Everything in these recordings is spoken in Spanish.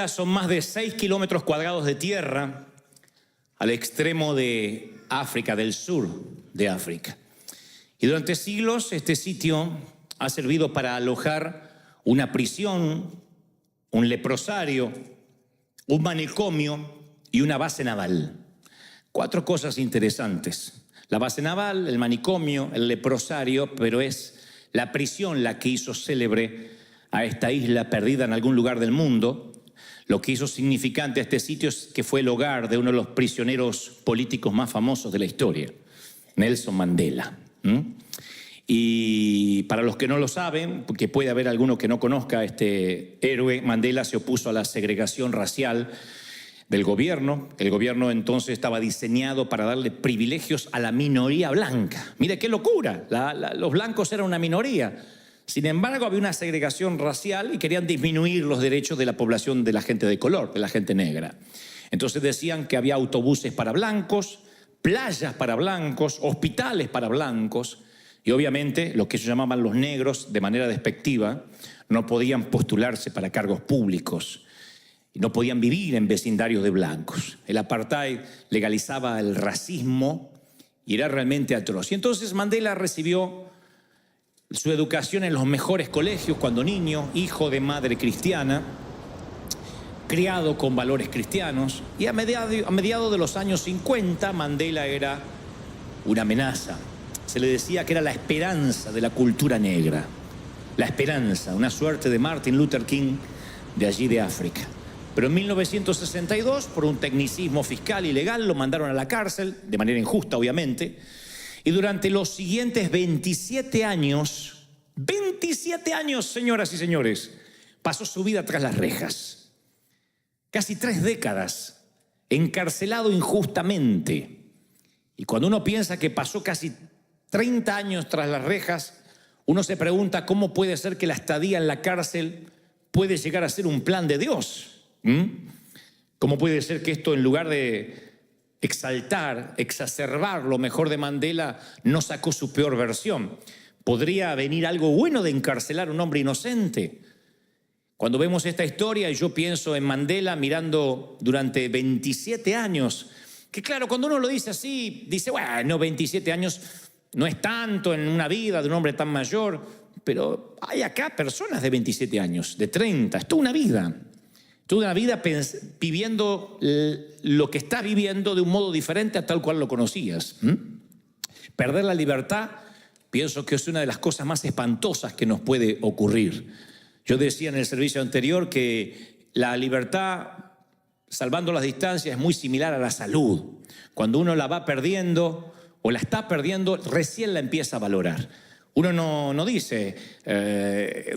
Mandela son más de 6 kilómetros cuadrados de tierra al extremo de África, del sur de África. Y durante siglos este sitio ha servido para alojar una prisión, un leprosario, un manicomio y una base naval. 4 cosas interesantes. La base naval, el manicomio, el leprosario, pero es la prisión la que hizo célebre a esta isla perdida en algún lugar del mundo. Lo que hizo significante a este sitio es que fue el hogar de uno de los prisioneros políticos más famosos de la historia, Nelson Mandela. Y para los que no lo saben, porque puede haber alguno que no conozca a este héroe, Mandela se opuso a la segregación racial del gobierno. El gobierno entonces estaba diseñado para darle privilegios a la minoría blanca. Mire qué locura, los blancos eran una minoría. Sin embargo, había una segregación racial y querían disminuir los derechos de la población de la gente de color, de la gente negra. Entonces decían que había autobuses para blancos, playas para blancos, hospitales para blancos, y obviamente los que ellos llamaban los negros, de manera despectiva, no podían postularse para cargos públicos, y no podían vivir en vecindarios de blancos. El apartheid legalizaba el racismo y era realmente atroz. Y entonces Mandela recibió su educación en los mejores colegios cuando niño, hijo de madre cristiana, criado con valores cristianos, y a mediados de los años 50 Mandela era una amenaza. Se le decía que era la esperanza de la cultura negra, la esperanza, una suerte de Martin Luther King de allí de África. Pero en 1962, por un tecnicismo fiscal y legal, lo mandaron a la cárcel, de manera injusta obviamente, y durante los siguientes 27 años, señoras y señores, pasó su vida tras las rejas. Casi 3 décadas, encarcelado injustamente. Y cuando uno piensa que pasó casi 30 años tras las rejas, uno se pregunta cómo puede ser que la estadía en la cárcel puede llegar a ser un plan de Dios. ¿Cómo puede ser que esto, en lugar de exaltar, exacerbar lo mejor de Mandela, no sacó su peor versión? ¿Podría venir algo bueno de encarcelar a un hombre inocente? Cuando vemos esta historia y yo pienso en Mandela mirando durante 27 años, que claro, cuando uno lo dice así, dice, bueno, 27 años no es tanto en una vida de un hombre tan mayor, pero hay acá personas de 27 años, de 30, es toda una vida viviendo lo que estás viviendo de un modo diferente a tal cual lo conocías. Perder la libertad, pienso que es una de las cosas más espantosas que nos puede ocurrir. Yo decía en el servicio anterior que la libertad, salvando las distancias, es muy similar a la salud. Cuando uno la va perdiendo o la está perdiendo, recién la empieza a valorar. Uno no dice,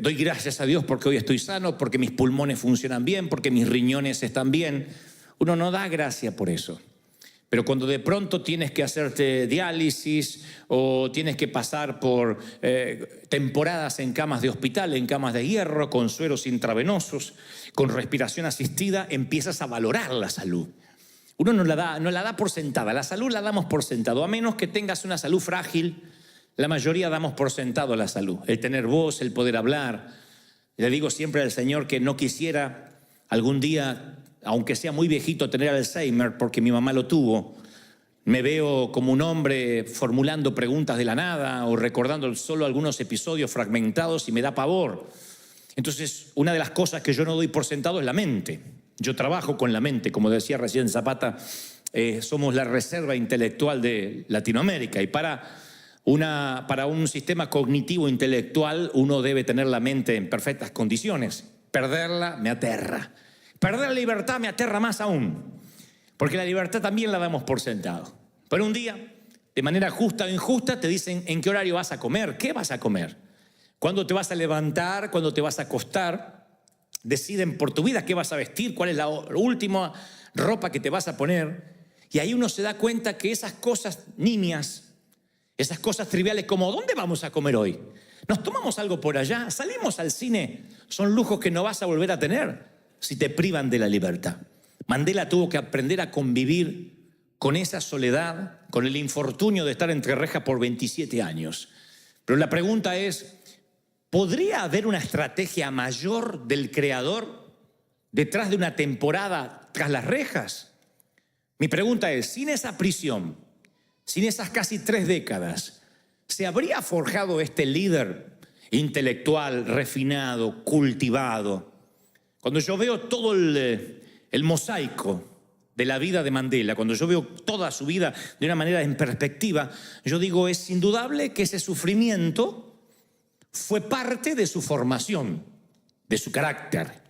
doy gracias a Dios porque hoy estoy sano, porque mis pulmones funcionan bien, porque mis riñones están bien. Uno no da gracia por eso. Pero cuando de pronto tienes que hacerte diálisis o tienes que pasar por temporadas en camas de hospital, en camas de hierro, con sueros intravenosos, con respiración asistida, empiezas a valorar la salud. Uno no la da por sentada. La salud la damos por sentado, a menos que tengas una salud frágil. La mayoría damos por sentado la salud, el tener voz, el poder hablar. Le digo siempre al Señor que no quisiera algún día, aunque sea muy viejito, tener Alzheimer, porque mi mamá lo tuvo. Me veo como un hombre formulando preguntas de la nada o recordando solo algunos episodios fragmentados y me da pavor. Entonces, una de las cosas que yo no doy por sentado es la mente. Yo trabajo con la mente, como decía recién Zapata, somos la reserva intelectual de Latinoamérica, y para un sistema cognitivo intelectual uno debe tener la mente en perfectas condiciones. Perderla me aterra. Perder la libertad me aterra más aún, porque la libertad también la damos por sentado. Pero un día, de manera justa o injusta, te dicen en qué horario vas a comer, qué vas a comer, cuándo te vas a levantar, cuándo te vas a acostar. Deciden por tu vida qué vas a vestir, cuál es la última ropa que te vas a poner. Y ahí uno se da cuenta que esas cosas nimias, esas cosas triviales como ¿dónde vamos a comer hoy? ¿Nos tomamos algo por allá? ¿Salimos al cine? Son lujos que no vas a volver a tener si te privan de la libertad. Mandela tuvo que aprender a convivir con esa soledad, con el infortunio de estar entre rejas por 27 años. Pero la pregunta es, ¿podría haber una estrategia mayor del creador detrás de una temporada tras las rejas. Mi pregunta es, sin esa prisión, sin esas casi 3 décadas, ¿se habría forjado este líder intelectual, refinado, cultivado? Cuando yo veo todo el mosaico de la vida de Mandela, cuando yo veo toda su vida de una manera en perspectiva, yo digo, es indudable que ese sufrimiento fue parte de su formación, de su carácter.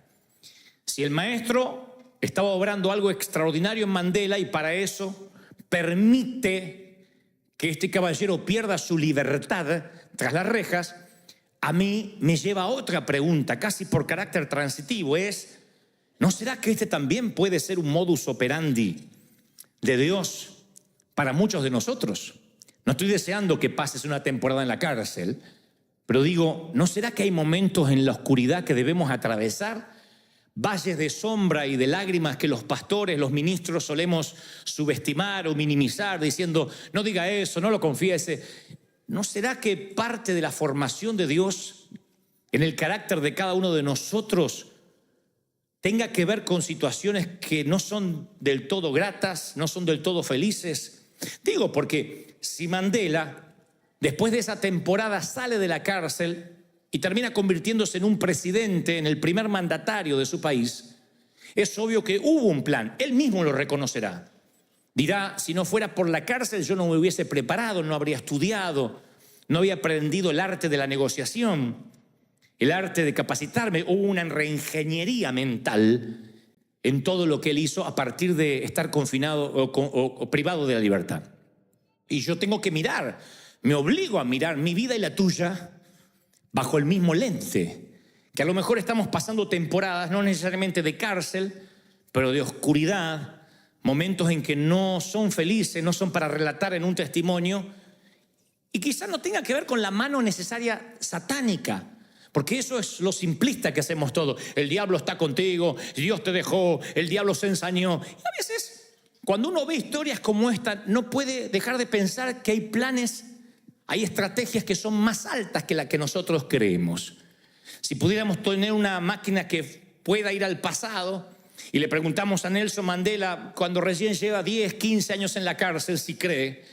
Si el maestro estaba obrando algo extraordinario en Mandela y para eso permite que este caballero pierda su libertad tras las rejas, a mí me lleva a otra pregunta, casi por carácter transitivo, es, ¿no será que este también puede ser un modus operandi de Dios para muchos de nosotros? No estoy deseando que pases una temporada en la cárcel, pero digo, ¿no será que hay momentos en la oscuridad que debemos atravesar? Valles de sombra y de lágrimas que los pastores, los ministros solemos subestimar o minimizar, diciendo, no diga eso, no lo confiese. ¿No será que parte de la formación de Dios en el carácter de cada uno de nosotros tenga que ver con situaciones que no son del todo gratas, no son del todo felices? Digo, porque si Mandela, después de esa temporada, sale de la cárcel y termina convirtiéndose en un presidente, en el primer mandatario de su país, es obvio que hubo un plan. Él mismo lo reconocerá. Dirá, si no fuera por la cárcel yo no me hubiese preparado, no habría estudiado, no había aprendido el arte de la negociación, el arte de capacitarme. Hubo una reingeniería mental en todo lo que él hizo a partir de estar confinado o privado de la libertad. Y yo tengo que mirar, me obligo a mirar mi vida y la tuya bajo el mismo lente, que a lo mejor estamos pasando temporadas, no necesariamente de cárcel, pero de oscuridad, momentos en que no son felices, no son para relatar en un testimonio, y quizás no tenga que ver con la mano necesaria satánica, porque eso es lo simplista que hacemos todo. El diablo está contigo, Dios te dejó, el diablo se ensañó. Y a veces, cuando uno ve historias como esta, no puede dejar de pensar que hay planes, hay estrategias que son más altas que las que nosotros creemos. Si pudiéramos tener una máquina que pueda ir al pasado y le preguntamos a Nelson Mandela, cuando recién lleva 10, 15 años en la cárcel, si cree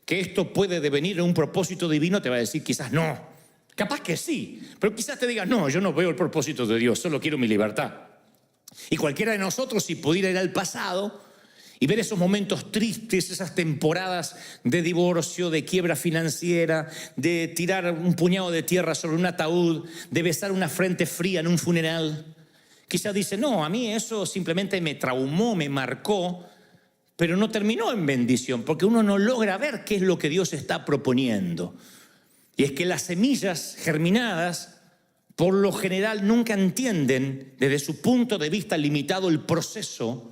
que esto puede devenir en un propósito divino, te va a decir quizás no. Capaz que sí, pero quizás te diga, no, yo no veo el propósito de Dios, solo quiero mi libertad. Y cualquiera de nosotros, si pudiera ir al pasado y ver esos momentos tristes, esas temporadas de divorcio, de quiebra financiera, de tirar un puñado de tierra sobre un ataúd, de besar una frente fría en un funeral, quizás dice, no, a mí eso simplemente me traumó, me marcó, pero no terminó en bendición, porque uno no logra ver qué es lo que Dios está proponiendo. Y es que las semillas germinadas, por lo general, nunca entienden desde su punto de vista limitado el proceso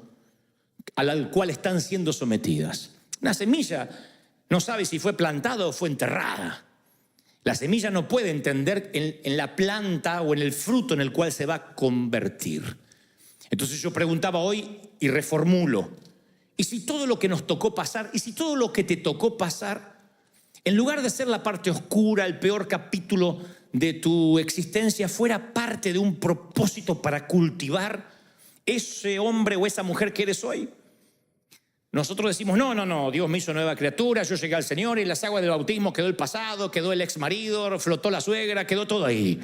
al cual están siendo sometidas. Una semilla no sabe si fue plantada o fue enterrada. La semilla no puede entender en la planta o en el fruto en el cual se va a convertir. Entonces yo preguntaba hoy y reformulo, ¿y si todo lo que nos tocó pasar, y si todo lo que te tocó pasar, en lugar de ser la parte oscura, el peor capítulo de tu existencia, fuera parte de un propósito para cultivar ese hombre o esa mujer que eres hoy? Nosotros decimos, no, Dios me hizo nueva criatura, yo llegué al Señor y en las aguas del bautismo quedó el pasado, quedó el ex marido, flotó la suegra, quedó todo ahí.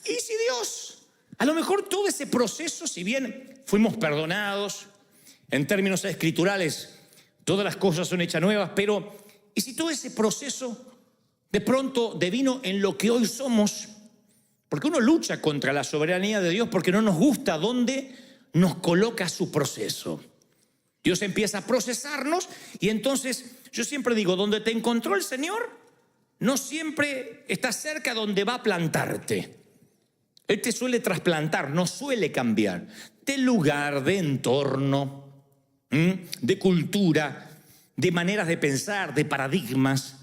¿Y si Dios? A lo mejor todo ese proceso, si bien fuimos perdonados, en términos escriturales, todas las cosas son hechas nuevas, pero ¿y si todo ese proceso de pronto devino en lo que hoy somos? Porque uno lucha contra la soberanía de Dios porque no nos gusta dónde nos coloca su proceso. Dios empieza a procesarnos y entonces yo siempre digo, donde te encontró el Señor, no siempre está cerca donde va a plantarte. Él te suele trasplantar, no suele cambiar de lugar, de entorno, de cultura, de maneras de pensar, de paradigmas.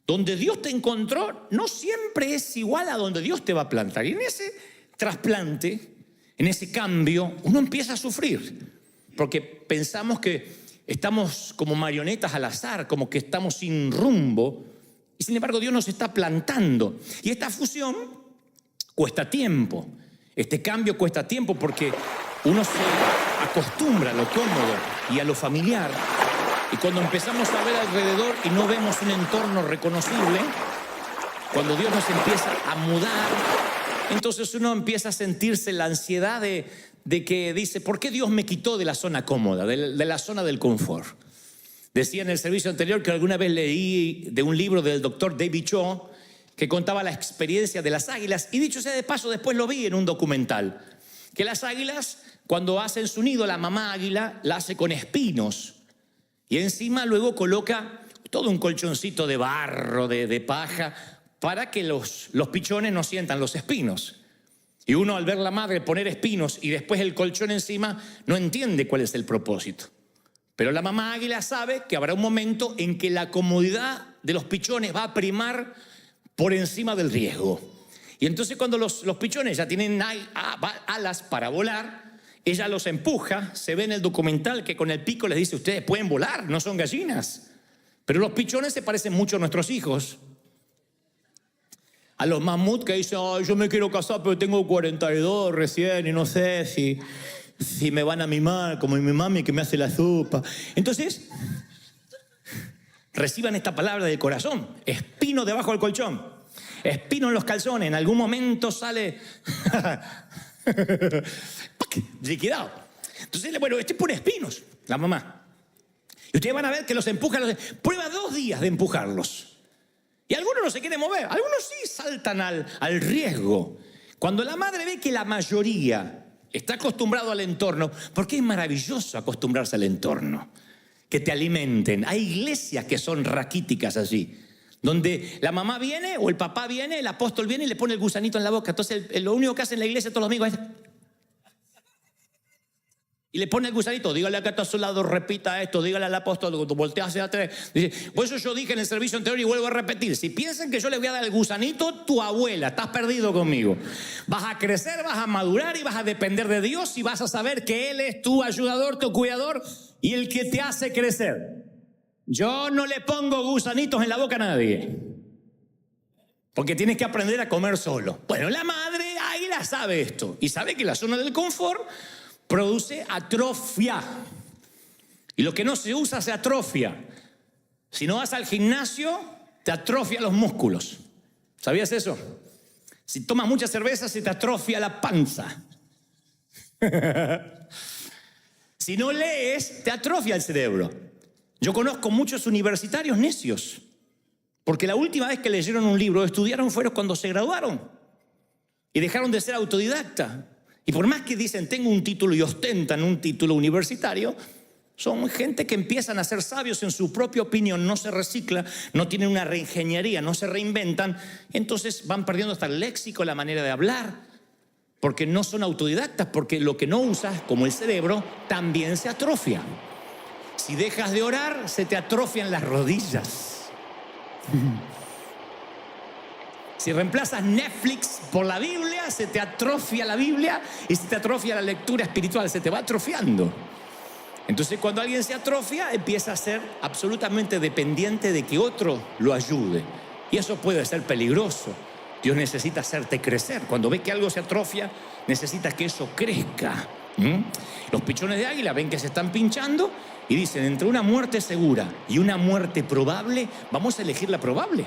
Donde Dios te encontró no siempre es igual a donde Dios te va a plantar. Y en ese trasplante, en ese cambio, uno empieza a sufrir. Porque pensamos que estamos como marionetas al azar, como que estamos sin rumbo. Y sin embargo Dios nos está plantando. Y esta fusión cuesta tiempo. Este cambio cuesta tiempo porque uno se acostumbra a lo cómodo y a lo familiar. Y cuando empezamos a ver alrededor y no vemos un entorno reconocible, cuando Dios nos empieza a mudar, entonces uno empieza a sentirse la ansiedad de que dice, ¿por qué Dios me quitó de la zona cómoda, de la zona del confort? Decía en el servicio anterior que alguna vez leí de un libro del doctor David Cho que contaba la experiencia de las águilas, y dicho sea de paso, después lo vi en un documental, que las águilas, cuando hacen su nido, la mamá águila la hace con espinos, y encima luego coloca todo un colchoncito de barro, de paja, para que los pichones no sientan los espinos. Y uno, al ver la madre poner espinos y después el colchón encima, no entiende cuál es el propósito. Pero la mamá águila sabe que habrá un momento en que la comodidad de los pichones va a primar por encima del riesgo. Y entonces cuando los pichones ya tienen alas para volar, ella los empuja. Se ve en el documental que con el pico les dice, ustedes pueden volar, no son gallinas. Pero los pichones se parecen mucho a nuestros hijos. A los mamuts que dicen, yo me quiero casar pero tengo 42 recién y no sé si me van a mimar como mi mami que me hace la sopa. Entonces, reciban esta palabra del corazón: espino debajo del colchón, espino en los calzones. En algún momento sale liquidado. Entonces, bueno, pone espinos, la mamá. Y ustedes van a ver que los empuja. Prueba 2 días de empujarlos. Y algunos no se quieren mover, algunos sí saltan al riesgo. Cuando la madre ve que la mayoría está acostumbrado al entorno, porque es maravilloso acostumbrarse al entorno, que te alimenten. Hay iglesias que son raquíticas allí, donde la mamá viene o el papá viene, el apóstol viene y le pone el gusanito en la boca. Entonces lo único que hace en la iglesia todos los domingos es... Y le pone el gusanito, dígale acá a su lado, repita esto, dígale al apóstol, voltea hacia atrás. Dice, por eso yo dije en el servicio anterior y vuelvo a repetir, si piensan que yo le voy a dar el gusanito, tu abuela, estás perdido conmigo. Vas a crecer, vas a madurar y vas a depender de Dios y vas a saber que Él es tu ayudador, tu cuidador y el que te hace crecer. Yo no le pongo gusanitos en la boca a nadie, porque tienes que aprender a comer solo. Bueno, la madre águila sabe esto y sabe que la zona del confort produce atrofia. Y lo que no se usa se atrofia. Si no vas al gimnasio, te atrofia los músculos. ¿Sabías eso? Si tomas mucha cerveza, se te atrofia la panza. Si no lees, te atrofia el cerebro. Yo conozco muchos universitarios necios, porque la última vez que leyeron un libro o estudiaron fueron cuando se graduaron y dejaron de ser autodidacta. Y por más que dicen tengo un título y ostentan un título universitario, son gente que empiezan a ser sabios en su propia opinión, no se recicla, no tienen una reingeniería, no se reinventan, entonces van perdiendo hasta el léxico, la manera de hablar, porque no son autodidactas, porque lo que no usas, como el cerebro, también se atrofia. Si dejas de orar, se te atrofian las rodillas. Si reemplazas Netflix por la Biblia, se te atrofia la Biblia y se te atrofia la lectura espiritual, se te va atrofiando. Entonces cuando alguien se atrofia, empieza a ser absolutamente dependiente de que otro lo ayude. Y eso puede ser peligroso. Dios necesita hacerte crecer. Cuando ve que algo se atrofia, necesita que eso crezca. Los pichones de águila ven que se están pinchando y dicen, entre una muerte segura y una muerte probable, vamos a elegir la probable.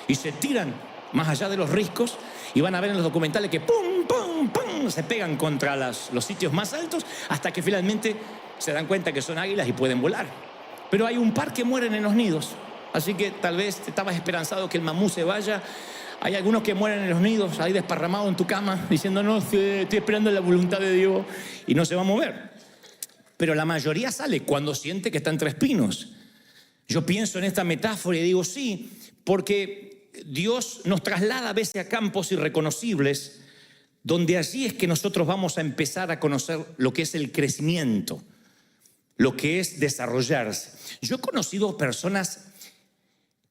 Y se tiran más allá de los riscos y van a ver en los documentales que pum, pum, pum, se pegan contra los sitios más altos hasta que finalmente se dan cuenta que son águilas y pueden volar. Pero hay un par que mueren en los nidos, así que tal vez estabas esperanzado que el mamú se vaya. Hay algunos que mueren en los nidos, ahí desparramados en tu cama, diciendo, no, estoy esperando la voluntad de Dios, y no se va a mover. Pero la mayoría sale cuando siente que está entre espinos. Yo pienso en esta metáfora y digo, sí, porque Dios nos traslada a veces a campos irreconocibles, donde allí es que nosotros vamos a empezar a conocer lo que es el crecimiento, lo que es desarrollarse. Yo he conocido personas,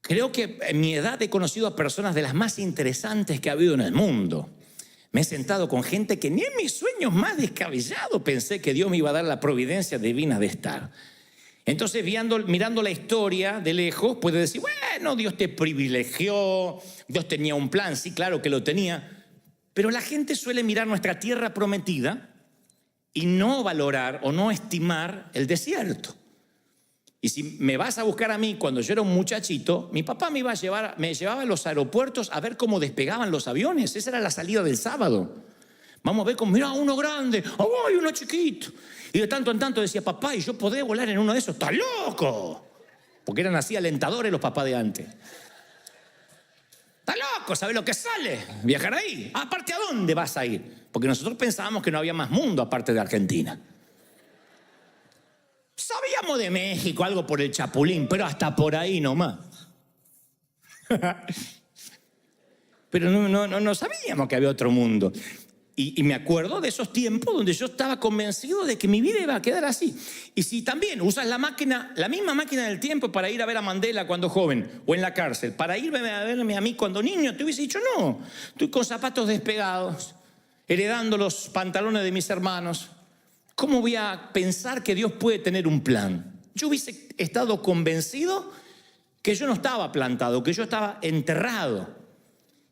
creo que en mi edad he conocido a personas de las más interesantes que ha habido en el mundo. Me he sentado con gente que ni en mis sueños más descabellados pensé que Dios me iba a dar la providencia divina de estar. Entonces, mirando la historia de lejos, puede decir, bueno, Dios te privilegió, Dios tenía un plan, sí, claro que lo tenía. Pero la gente suele mirar nuestra tierra prometida y no valorar o no estimar el desierto. Y si me vas a buscar a mí cuando yo era un muchachito, mi papá me llevaba a los aeropuertos a ver cómo despegaban los aviones. Esa era la salida del sábado. Vamos a ver cómo, mira, uno grande, ¡ay, uno chiquito! Y de tanto en tanto decía, papá, ¿y yo podré volar en uno de esos? ¡Está loco! Porque eran así alentadores los papás de antes. ¡Está loco! ¿Sabes lo que sale? Viajar ahí. Aparte, ¿a dónde vas a ir? Porque nosotros pensábamos que no había más mundo aparte de Argentina. Sabíamos de México, algo por el Chapulín, pero hasta por ahí nomás. Pero no sabíamos que había otro mundo. Y me acuerdo de esos tiempos donde yo estaba convencido de que mi vida iba a quedar así. Y si también usas la misma máquina del tiempo para ir a ver a Mandela cuando joven, o en la cárcel, para irme a verme a mí cuando niño, te hubiese dicho, no, estoy con zapatos despegados, heredando los pantalones de mis hermanos. ¿Cómo voy a pensar que Dios puede tener un plan? Yo hubiese estado convencido que yo no estaba plantado, que yo estaba enterrado.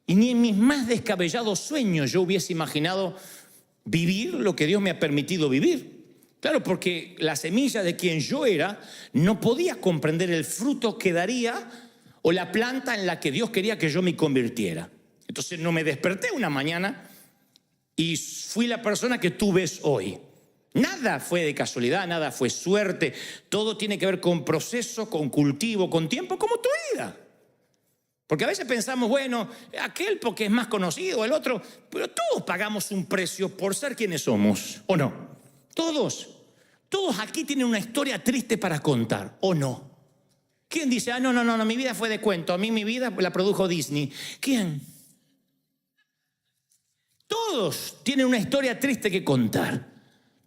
Y ni en mis más descabellados sueños yo hubiese imaginado vivir lo que Dios me ha permitido vivir. Claro, porque la semilla de quien yo era no podía comprender el fruto que daría o la planta en la que Dios quería que yo me convirtiera. Entonces no me desperté una mañana y fui la persona que tú ves hoy. Nada fue de casualidad, nada fue suerte. Todo tiene que ver con proceso, con cultivo, con tiempo, como tu vida. Porque a veces pensamos, bueno, aquel porque es más conocido, el otro, pero todos pagamos un precio por ser quienes somos, ¿o no? Todos aquí tienen una historia triste para contar, ¿o no? ¿Quién dice, no, mi vida fue de cuento, a mí mi vida la produjo Disney? ¿Quién? Todos tienen una historia triste que contar.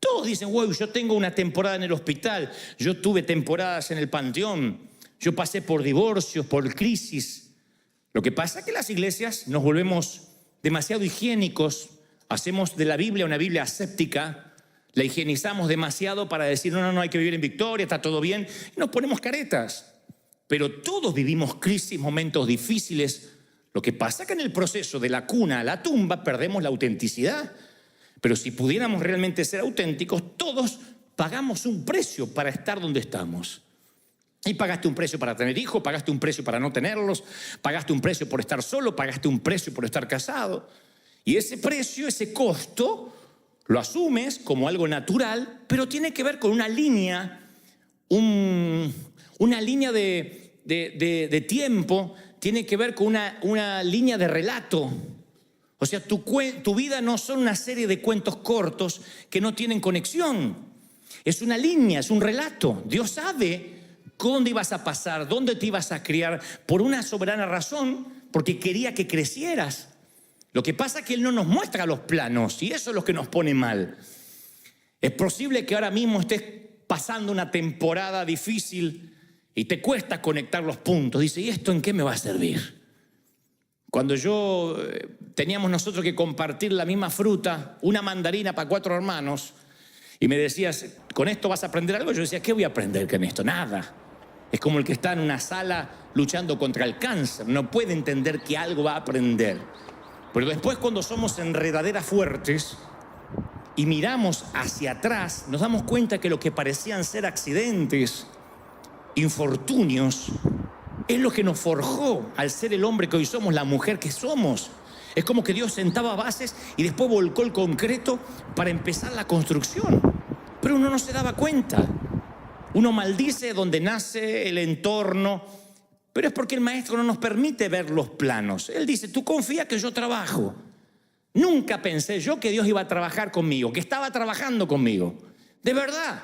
Todos dicen, wow, yo tengo una temporada en el hospital, yo tuve temporadas en el panteón, yo pasé por divorcios, por crisis. Lo que pasa es que las iglesias nos volvemos demasiado higiénicos, hacemos de la Biblia una Biblia aséptica, la higienizamos demasiado para decir, no, hay que vivir en victoria, está todo bien, y nos ponemos caretas. Pero todos vivimos crisis, momentos difíciles. Lo que pasa es que en el proceso de la cuna a la tumba perdemos la autenticidad. Pero si pudiéramos realmente ser auténticos, todos pagamos un precio para estar donde estamos. Y pagaste un precio para tener hijos, pagaste un precio para no tenerlos, pagaste un precio por estar solo, pagaste un precio por estar casado. Y ese precio, ese costo, lo asumes como algo natural, pero tiene que ver con una línea, una línea de tiempo, tiene que ver con una línea de relato. O sea, tu vida no son una serie de cuentos cortos que no tienen conexión. Es una línea, es un relato. Dios sabe dónde ibas a pasar, dónde te ibas a criar, por una soberana razón, porque quería que crecieras. Lo que pasa es que Él no nos muestra los planos, y eso es lo que nos pone mal. Es posible que ahora mismo estés pasando una temporada difícil y te cuesta conectar los puntos. Dice, ¿y esto en qué me va a servir? Cuando teníamos nosotros que compartir la misma fruta, una mandarina para 4 hermanos, y me decías, ¿con esto vas a aprender algo? Yo decía, ¿qué voy a aprender con esto? Nada. Es como el que está en una sala luchando contra el cáncer. No puede entender que algo va a aprender. Pero después, cuando somos enredaderas fuertes y miramos hacia atrás, nos damos cuenta que lo que parecían ser accidentes, infortunios, es lo que nos forjó al ser el hombre que hoy somos, la mujer que somos. Es como que Dios sentaba bases y después volcó el concreto para empezar la construcción. Pero uno no se daba cuenta. Uno maldice donde nace, el entorno, pero es porque el maestro no nos permite ver los planos. Él dice, tú confía que yo trabajo. Nunca pensé yo que Dios iba a trabajar conmigo, que estaba trabajando conmigo. De verdad.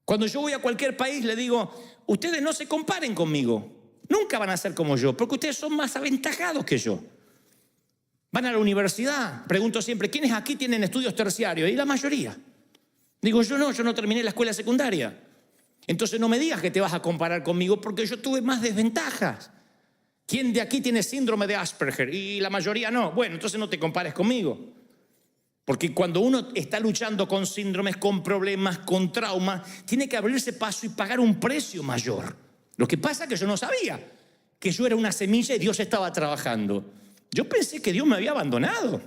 Cuando yo voy a cualquier país le digo, ustedes no se comparen conmigo. Nunca van a ser como yo, porque ustedes son más aventajados que yo. Van a la universidad. Pregunto siempre, ¿quiénes aquí tienen estudios terciarios? Y la mayoría. Digo, yo no terminé la escuela secundaria. Entonces no me digas que te vas a comparar conmigo porque yo tuve más desventajas. ¿Quién de aquí tiene síndrome de Asperger? Y la mayoría no. Bueno, entonces no te compares conmigo. Porque cuando uno está luchando con síndromes, con problemas, con traumas, tiene que abrirse paso y pagar un precio mayor. Lo que pasa es que yo no sabía que yo era una semilla y Dios estaba trabajando. Yo pensé que Dios me había abandonado.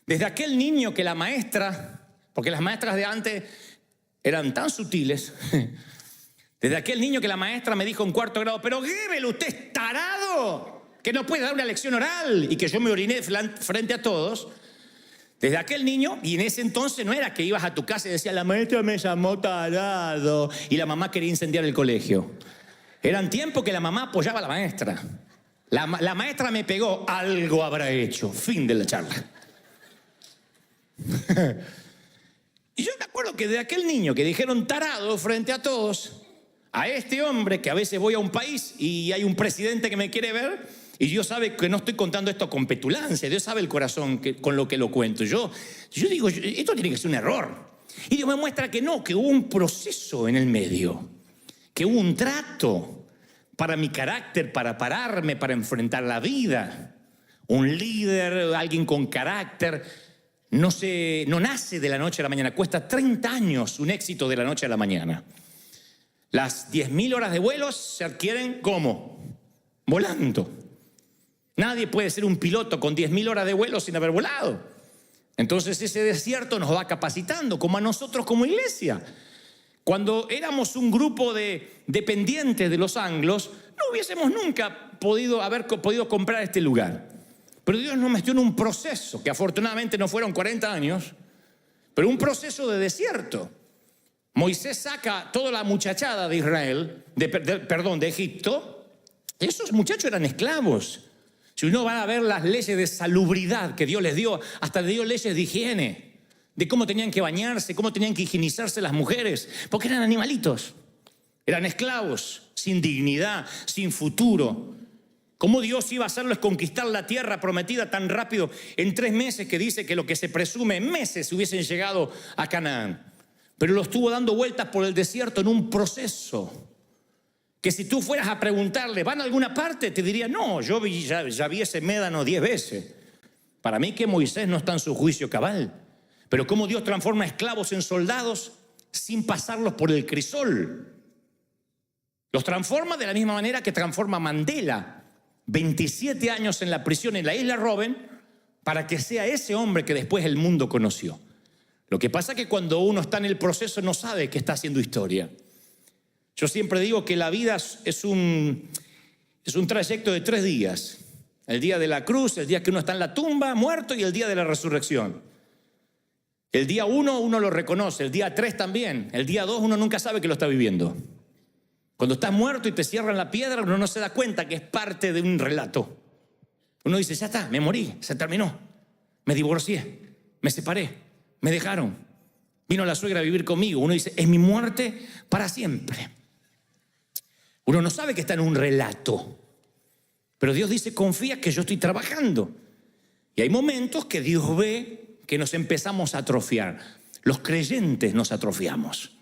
Desde aquel niño que la maestra porque las maestras de antes eran tan sutiles. Desde aquel niño que la maestra me dijo en 4º grado, pero Goebbels, usted es tarado, que no puede dar una lección oral, y que yo me oriné frente a todos. Desde aquel niño, y en ese entonces no era que ibas a tu casa y decías, la maestra me llamó tarado, y la mamá quería incendiar el colegio. Eran tiempos que la mamá apoyaba a la maestra. La maestra me pegó, algo habrá hecho. Fin de la charla. Y yo me acuerdo que de aquel niño que dijeron tarado frente a todos, a este hombre que a veces voy a un país y hay un presidente que me quiere ver, y Dios sabe que no estoy contando esto con petulancia, Dios sabe el corazón con lo que lo cuento. Yo digo, esto tiene que ser un error. Y Dios me muestra que no, que hubo un proceso en el medio, que hubo un trato para mi carácter, para pararme, para enfrentar la vida. Un líder, alguien con carácter, no nace de la noche a la mañana, cuesta 30 años un éxito de la noche a la mañana. Las 10.000 horas de vuelos se adquieren ¿cómo? Volando. Nadie puede ser un piloto con 10.000 horas de vuelo sin haber volado. Entonces ese desierto nos va capacitando, como a nosotros como iglesia. Cuando éramos un grupo de dependientes de los anglos, no hubiésemos nunca haber podido comprar este lugar. Pero Dios nos metió en un proceso, que afortunadamente no fueron 40 años, pero un proceso de desierto. Moisés saca toda la muchachada de Israel, de Egipto. Esos muchachos eran esclavos. Si uno va a ver las leyes de salubridad que Dios les dio, hasta dio leyes de higiene, de cómo tenían que bañarse, cómo tenían que higienizarse las mujeres, porque eran animalitos, eran esclavos, sin dignidad, sin futuro. ¿Cómo Dios iba a hacerles conquistar la tierra prometida tan rápido en 3 meses, que dice que lo que se presume en meses hubiesen llegado a Canaán? Pero lo estuvo dando vueltas por el desierto en un proceso que si tú fueras a preguntarle, ¿van a alguna parte? Te diría, no, yo ya vi ese médano 10 veces. Para mí que Moisés no está en su juicio cabal. Pero cómo Dios transforma esclavos en soldados sin pasarlos por el crisol. Los transforma de la misma manera que transforma a Mandela, 27 años en la prisión en la isla Robben, para que sea ese hombre que después el mundo conoció. Lo que pasa es que cuando uno está en el proceso no sabe que está haciendo historia. Yo siempre digo que la vida es un trayecto de 3 días. El día de la cruz, el día que uno está en la tumba, muerto, y el día de la resurrección. El día 1 uno lo reconoce, el día 3 también. El día 2 uno nunca sabe que lo está viviendo. Cuando estás muerto y te cierran la piedra, uno no se da cuenta que es parte de un relato. Uno dice, ya está, me morí, se terminó. Me divorcié, me separé, me dejaron. Vino la suegra a vivir conmigo. Uno dice, es mi muerte para siempre. Uno no sabe que está en un relato, pero Dios dice, confía que yo estoy trabajando. Y hay momentos que Dios ve que nos empezamos a atrofiar. Los creyentes nos atrofiamos.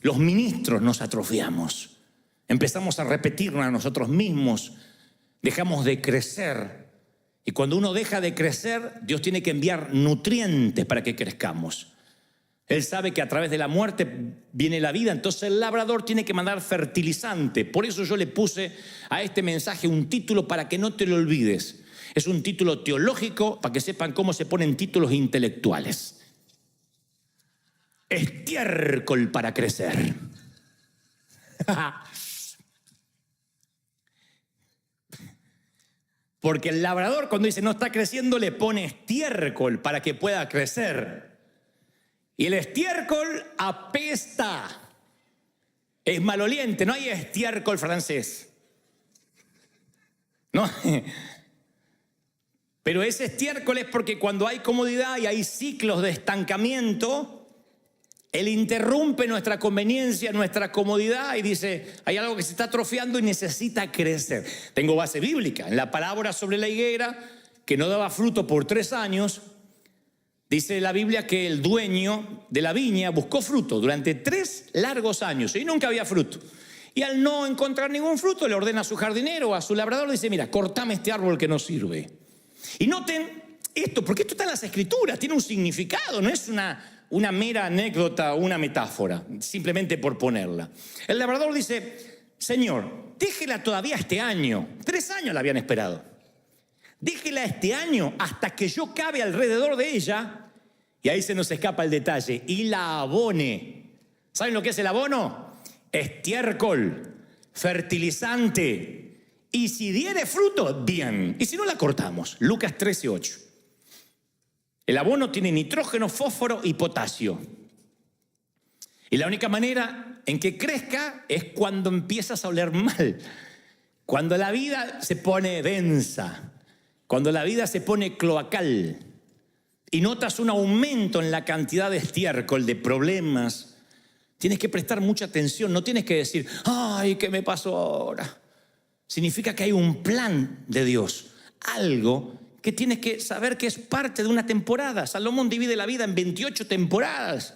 Los ministros nos atrofiamos. Empezamos a repetirnos a nosotros mismos. Dejamos de crecer. Y cuando uno deja de crecer, Dios tiene que enviar nutrientes para que crezcamos. Él sabe que a través de la muerte viene la vida, entonces el labrador tiene que mandar fertilizante. Por eso yo le puse a este mensaje un título para que no te lo olvides. Es un título teológico para que sepan cómo se ponen títulos intelectuales. Estiércol para crecer. Porque el labrador, cuando dice no está creciendo, le pone estiércol para que pueda crecer. Y el estiércol apesta. Es maloliente, no hay estiércol francés. No. Pero ese estiércol es porque cuando hay comodidad y hay ciclos de estancamiento, él interrumpe nuestra conveniencia, nuestra comodidad, y dice, hay algo que se está atrofiando y necesita crecer. Tengo base bíblica. En la parábola sobre la higuera, que no daba fruto por 3 años, dice la Biblia que el dueño de la viña buscó fruto durante 3 largos años y nunca había fruto. Y al no encontrar ningún fruto, le ordena a su jardinero, a su labrador, le dice, mira, cortame este árbol que no sirve. Y noten esto, porque esto está en las Escrituras, tiene un significado, no es una mera anécdota o una metáfora, simplemente por ponerla. El labrador dice, Señor, déjela todavía este año. 3 años la habían esperado. Déjela este año hasta que yo cabe alrededor de ella Y ahí se nos escapa el detalle. Y la abone. ¿Saben lo que es el abono? Estiércol, fertilizante. Y si diere fruto, bien. Y si no, la cortamos. Lucas 13:8. El abono tiene nitrógeno, fósforo y potasio. Y la única manera en que crezca es cuando empiezas a oler mal. Cuando la vida se pone densa. Cuando la vida se pone cloacal. Y notas un aumento en la cantidad de estiércol, de problemas. Tienes que prestar mucha atención. No tienes que decir, ay, ¿qué me pasó ahora? Significa que hay un plan de Dios. Algo que tienes que saber que es parte de una temporada. Salomón divide la vida en 28 temporadas.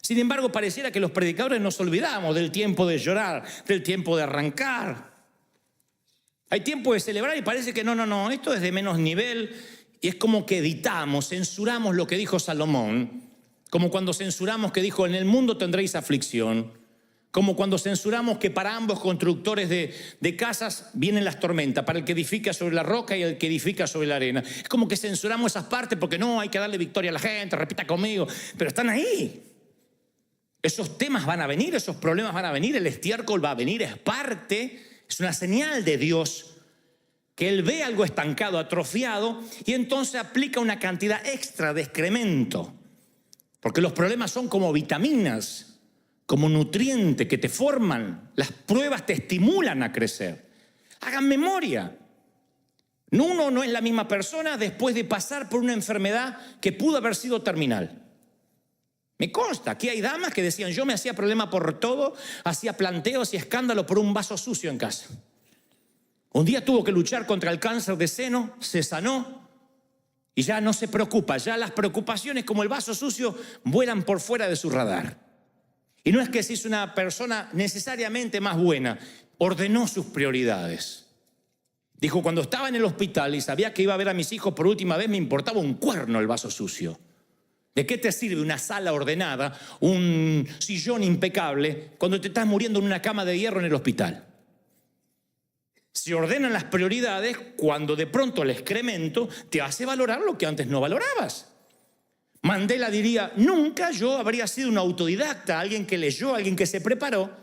Sin embargo, pareciera que los predicadores nos olvidamos del tiempo de llorar, del tiempo de arrancar. Hay tiempo de celebrar y parece que no, esto es de menos nivel. Y es como que editamos, censuramos lo que dijo Salomón. Como cuando censuramos que dijo, en el mundo tendréis aflicción. Como cuando censuramos que para ambos constructores de casas vienen las tormentas, para el que edifica sobre la roca y el que edifica sobre la arena. Es como que censuramos esas partes porque no, hay que darle victoria a la gente, repita conmigo, pero están ahí. Esos temas van a venir, esos problemas van a venir, el estiércol va a venir, es parte, es una señal de Dios que Él ve algo estancado, atrofiado, y entonces aplica una cantidad extra de excremento. Porque los problemas son como vitaminas, como nutrientes que te forman. Las pruebas te estimulan a crecer. Hagan memoria. Uno no es la misma persona después de pasar por una enfermedad que pudo haber sido terminal. Me consta, aquí hay damas que decían, yo me hacía problema por todo, hacía planteos y escándalos por un vaso sucio en casa. Un día tuvo que luchar contra el cáncer de seno, se sanó y ya no se preocupa. Ya las preocupaciones como el vaso sucio vuelan por fuera de su radar. Y no es que se hizo una persona necesariamente más buena, ordenó sus prioridades. Dijo, cuando estaba en el hospital y sabía que iba a ver a mis hijos por última vez, me importaba un cuerno el vaso sucio. ¿De qué te sirve una sala ordenada, un sillón impecable, cuando te estás muriendo en una cama de hierro en el hospital? Se ordenan las prioridades cuando de pronto el excremento te hace valorar lo que antes no valorabas. Mandela diría, nunca yo habría sido un autodidacta, alguien que leyó, alguien que se preparó,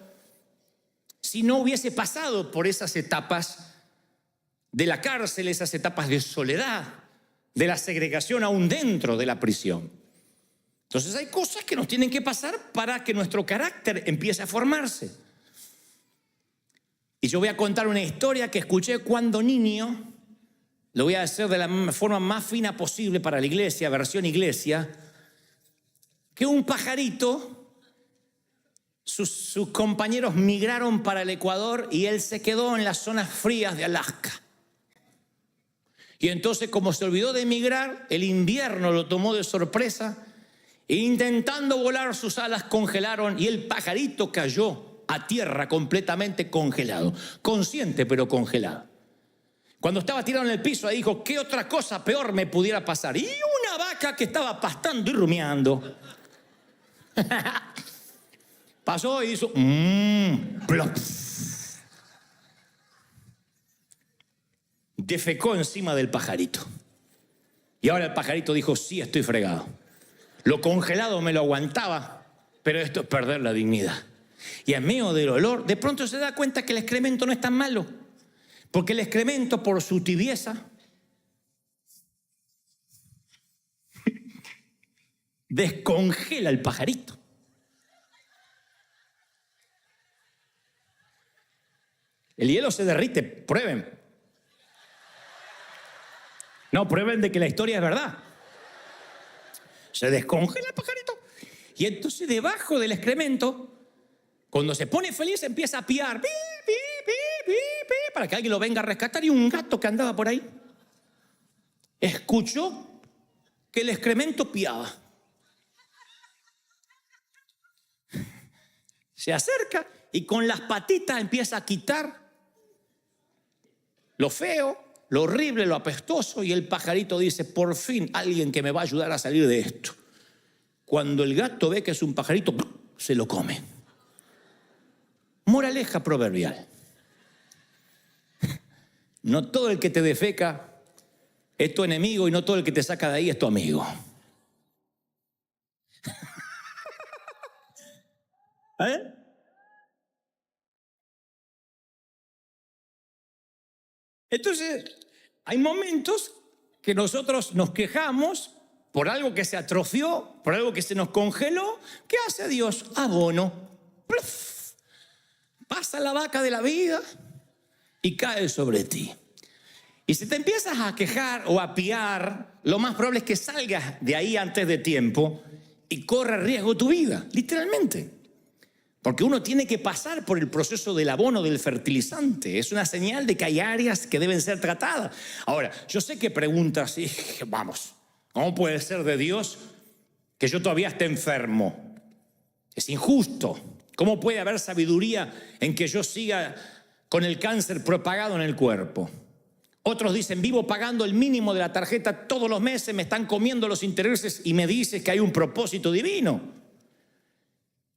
si no hubiese pasado por esas etapas de la cárcel, esas etapas de soledad, de la segregación aún dentro de la prisión. Entonces hay cosas que nos tienen que pasar para que nuestro carácter empiece a formarse. Y yo voy a contar una historia que escuché cuando niño. Lo voy a hacer de la forma más fina posible para la iglesia, versión iglesia. Que un pajarito, sus compañeros migraron para el Ecuador y él se quedó en las zonas frías de Alaska. Y entonces, como se olvidó de emigrar, el invierno lo tomó de sorpresa. E intentando volar, sus alas congelaron y el pajarito cayó a tierra completamente congelado. Consciente, pero congelado. Cuando estaba tirado en el piso, ahí dijo, ¿qué otra cosa peor me pudiera pasar? Y una vaca que estaba pastando y rumiando. Pasó y hizo, plop. Defecó encima del pajarito. Y ahora el pajarito dijo, sí, estoy fregado. Lo congelado me lo aguantaba, pero esto es perder la dignidad. Y en medio del olor, de pronto se da cuenta que el excremento no es tan malo. Porque el excremento, por su tibieza, descongela el pajarito. El hielo se derrite, prueben. No, prueben de que la historia es verdad. Se descongela el pajarito. Y entonces debajo del excremento, cuando se pone feliz, empieza a piar. Pi, pi, pi, pi, pi, para que alguien lo venga a rescatar. Y un gato que andaba por ahí escuchó que el excremento piaba. Se acerca y con las patitas empieza a quitar lo feo, lo horrible, lo apestoso, y el pajarito dice, por fin alguien que me va a ayudar a salir de esto. Cuando el gato ve que es un pajarito, se lo come. Moraleja proverbial. No todo el que te defeca es tu enemigo y no todo el que te saca de ahí es tu amigo. ¿Eh? Entonces, hay momentos que nosotros nos quejamos por algo que se atrofió, por algo que se nos congeló. ¿Qué hace Dios? Abono. ¡Pluf! Pasa la vaca de la vida y cae sobre ti. Y si te empiezas a quejar o a piar, lo más probable es que salgas de ahí antes de tiempo y corra riesgo tu vida, literalmente. Porque uno tiene que pasar por el proceso del abono, del fertilizante. Es una señal de que hay áreas que deben ser tratadas. Ahora, yo sé que preguntas, y vamos, ¿cómo puede ser de Dios que yo todavía esté enfermo? Es injusto. ¿Cómo puede haber sabiduría en que yo siga con el cáncer propagado en el cuerpo? Otros dicen, vivo pagando el mínimo de la tarjeta todos los meses, me están comiendo los intereses y me dices que hay un propósito divino.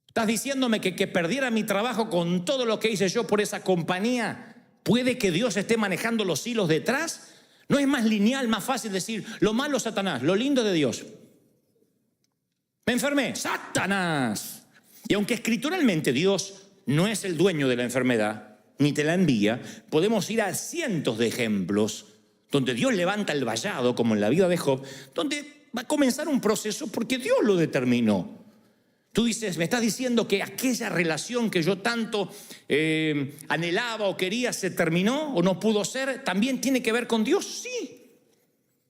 ¿Estás diciéndome que perdiera mi trabajo con todo lo que hice yo por esa compañía? ¿Puede que Dios esté manejando los hilos detrás? ¿No es más lineal, más fácil decir, lo malo es Satanás, lo lindo de Dios? Me enfermé, Satanás. Y aunque escrituralmente Dios no es el dueño de la enfermedad, ni te la envía, podemos ir a cientos de ejemplos donde Dios levanta el vallado, como en la vida de Job, donde va a comenzar un proceso porque Dios lo determinó. Tú dices, me estás diciendo que aquella relación que yo tanto anhelaba o quería se terminó o no pudo ser, ¿también tiene que ver con Dios? Sí.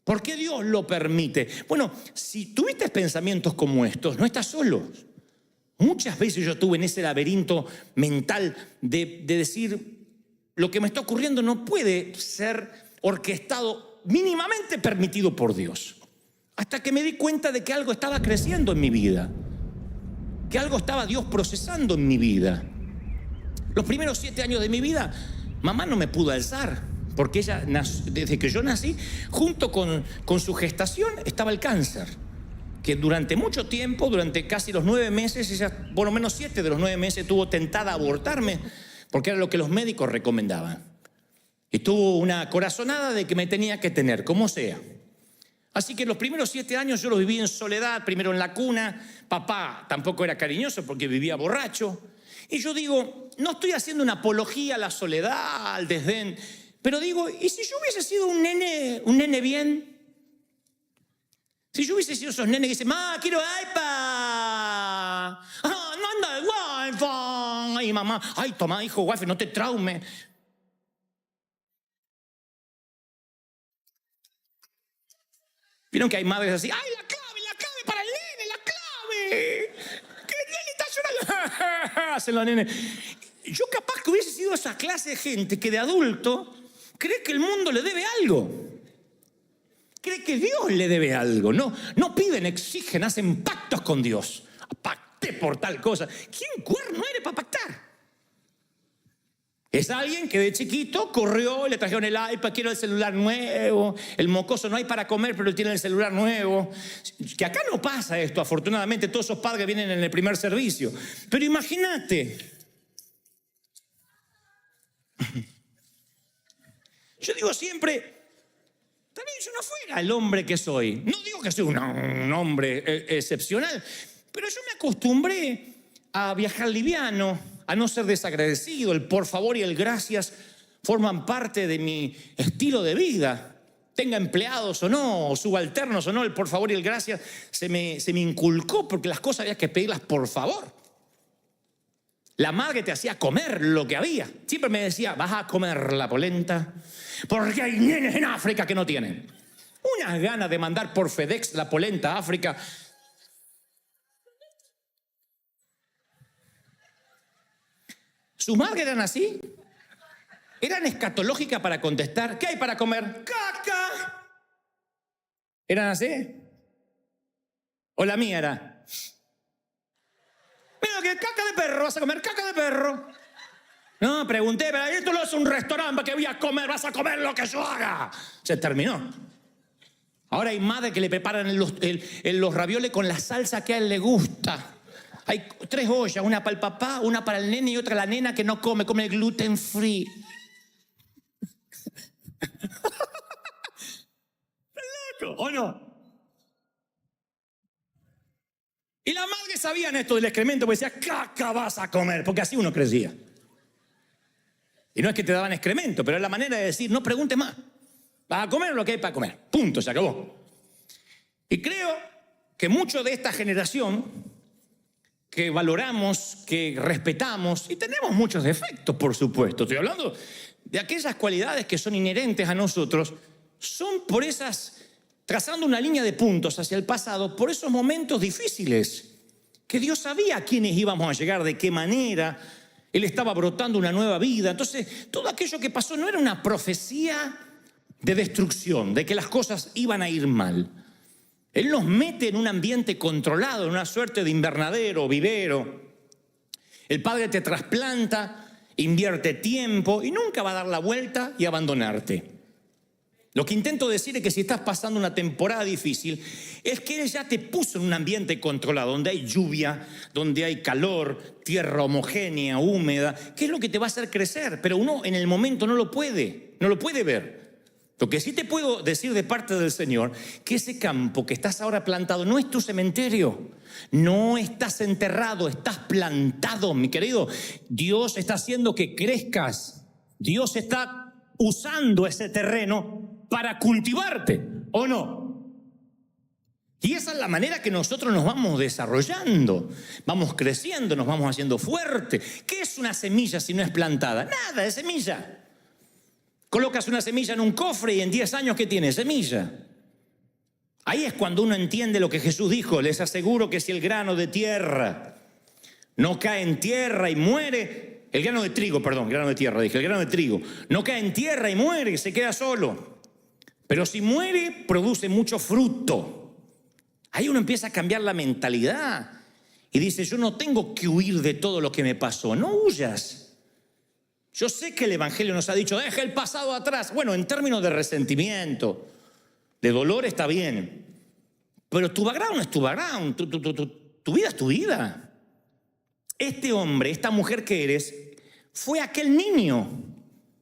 ¿Por qué Dios lo permite? Bueno, si tuviste pensamientos como estos, no estás solo. Muchas veces yo estuve en ese laberinto mental de decir, lo que me está ocurriendo no puede ser orquestado, mínimamente permitido por Dios. Hasta que me di cuenta de que algo estaba creciendo en mi vida. Que algo estaba Dios procesando en mi vida. Los primeros 7 años de mi vida, mamá no me pudo alzar, porque ella, desde que yo nací, junto con su gestación, estaba el cáncer. Que durante mucho tiempo, durante casi los 9 meses, ella, por lo menos 7 de los 9 meses, estuvo tentada a abortarme, porque era lo que los médicos recomendaban. Y tuvo una corazonada de que me tenía que tener, como sea. Así que los primeros 7 años yo los viví en soledad, primero en la cuna. Papá tampoco era cariñoso porque vivía borracho. Y yo digo, no estoy haciendo una apología a la soledad, al desdén, pero digo, ¿y si yo hubiese sido un nene bien? Si yo hubiese sido esos nenes que dicen, ¡ma, quiero iPad! ¡Ah, no anda el Wi-Fi! ¡Ay, mamá! ¡Ay, toma, hijo, Wi-Fi, no te traumes! ¿Vieron que hay madres así? ¡Ay, la clave para el nene, la clave! ¡Que el nene está llorando! Hacen los nenes. Yo capaz que hubiese sido esa clase de gente que de adulto cree que el mundo le debe algo. Cree que Dios le debe algo. No piden, exigen, hacen pactos con Dios. Pacté por tal cosa. ¿Quién cuerno eres para pactar? Es alguien que de chiquito corrió, le trajeron el iPad, quiero el celular nuevo, el mocoso no hay para comer, pero él tiene el celular nuevo. Que acá no pasa esto, afortunadamente, todos esos padres vienen en el primer servicio. Pero imagínate. Yo digo siempre, también yo no fuera el hombre que soy. No digo que soy un hombre excepcional, pero yo me acostumbré a viajar liviano, a no ser desagradecido. El por favor y el gracias forman parte de mi estilo de vida. Tenga empleados o no, o subalternos o no, el por favor y el gracias se me inculcó porque las cosas había que pedirlas por favor. La madre te hacía comer lo que había. Siempre me decía, vas a comer la polenta, porque hay nenes en África que no tienen. Unas ganas de mandar por FedEx la polenta a África. ¿Sus madres eran así? ¿Eran escatológicas para contestar? ¿Qué hay para comer? ¡Caca! ¿Eran así? ¿O la mía era? Mira, que caca de perro, vas a comer caca de perro. No, pregunté, pero esto no es un restaurante para que voy a comer, vas a comer lo que yo haga. Se terminó. Ahora hay madres que le preparan los ravioles con la salsa que a él le gusta. Hay 3 ollas, una para el papá, una para el nene y otra la nena que no come el gluten free. ¿Loco o no? Y las madres sabían esto del excremento, porque decían, caca vas a comer, porque así uno crecía. Y no es que te daban excremento, pero es la manera de decir, no preguntes más. Vas a comer lo que hay para comer. Punto, se acabó. Y creo que mucho de esta generación que valoramos, que respetamos, y tenemos muchos defectos, por supuesto. Estoy hablando de aquellas cualidades que son inherentes a nosotros, son por esas, trazando una línea de puntos hacia el pasado, por esos momentos difíciles, que Dios sabía a quiénes íbamos a llegar, de qué manera. Él estaba brotando una nueva vida. Entonces, todo aquello que pasó no era una profecía de destrucción, de que las cosas iban a ir mal. Él nos mete en un ambiente controlado, en una suerte de invernadero, vivero. El Padre te trasplanta, invierte tiempo y nunca va a dar la vuelta y abandonarte. Lo que intento decir es que si estás pasando una temporada difícil, es que Él ya te puso en un ambiente controlado, donde hay lluvia, donde hay calor, tierra homogénea, húmeda, que es lo que te va a hacer crecer, pero uno en el momento no lo puede ver. Lo que sí te puedo decir de parte del Señor, que ese campo que estás ahora plantado no es tu cementerio, no estás enterrado, estás plantado, mi querido. Dios está haciendo que crezcas, Dios está usando ese terreno para cultivarte, ¿o no? Y esa es la manera que nosotros nos vamos desarrollando, vamos creciendo, nos vamos haciendo fuertes. ¿Qué es una semilla si no es plantada? Nada, es semilla. Colocas una semilla en un cofre y en 10 años, ¿qué tiene? Semilla. Ahí es cuando uno entiende lo que Jesús dijo. Les aseguro que si el grano de tierra no cae en tierra y muere, el grano de trigo, no cae en tierra y muere, se queda solo. Pero si muere, produce mucho fruto. Ahí uno empieza a cambiar la mentalidad y dice, yo no tengo que huir de todo lo que me pasó. No huyas. Yo sé que el Evangelio nos ha dicho, deja el pasado atrás. Bueno, en términos de resentimiento, de dolor está bien. Pero tu background es tu background, tu vida es tu vida. Este hombre, esta mujer que eres, fue aquel niño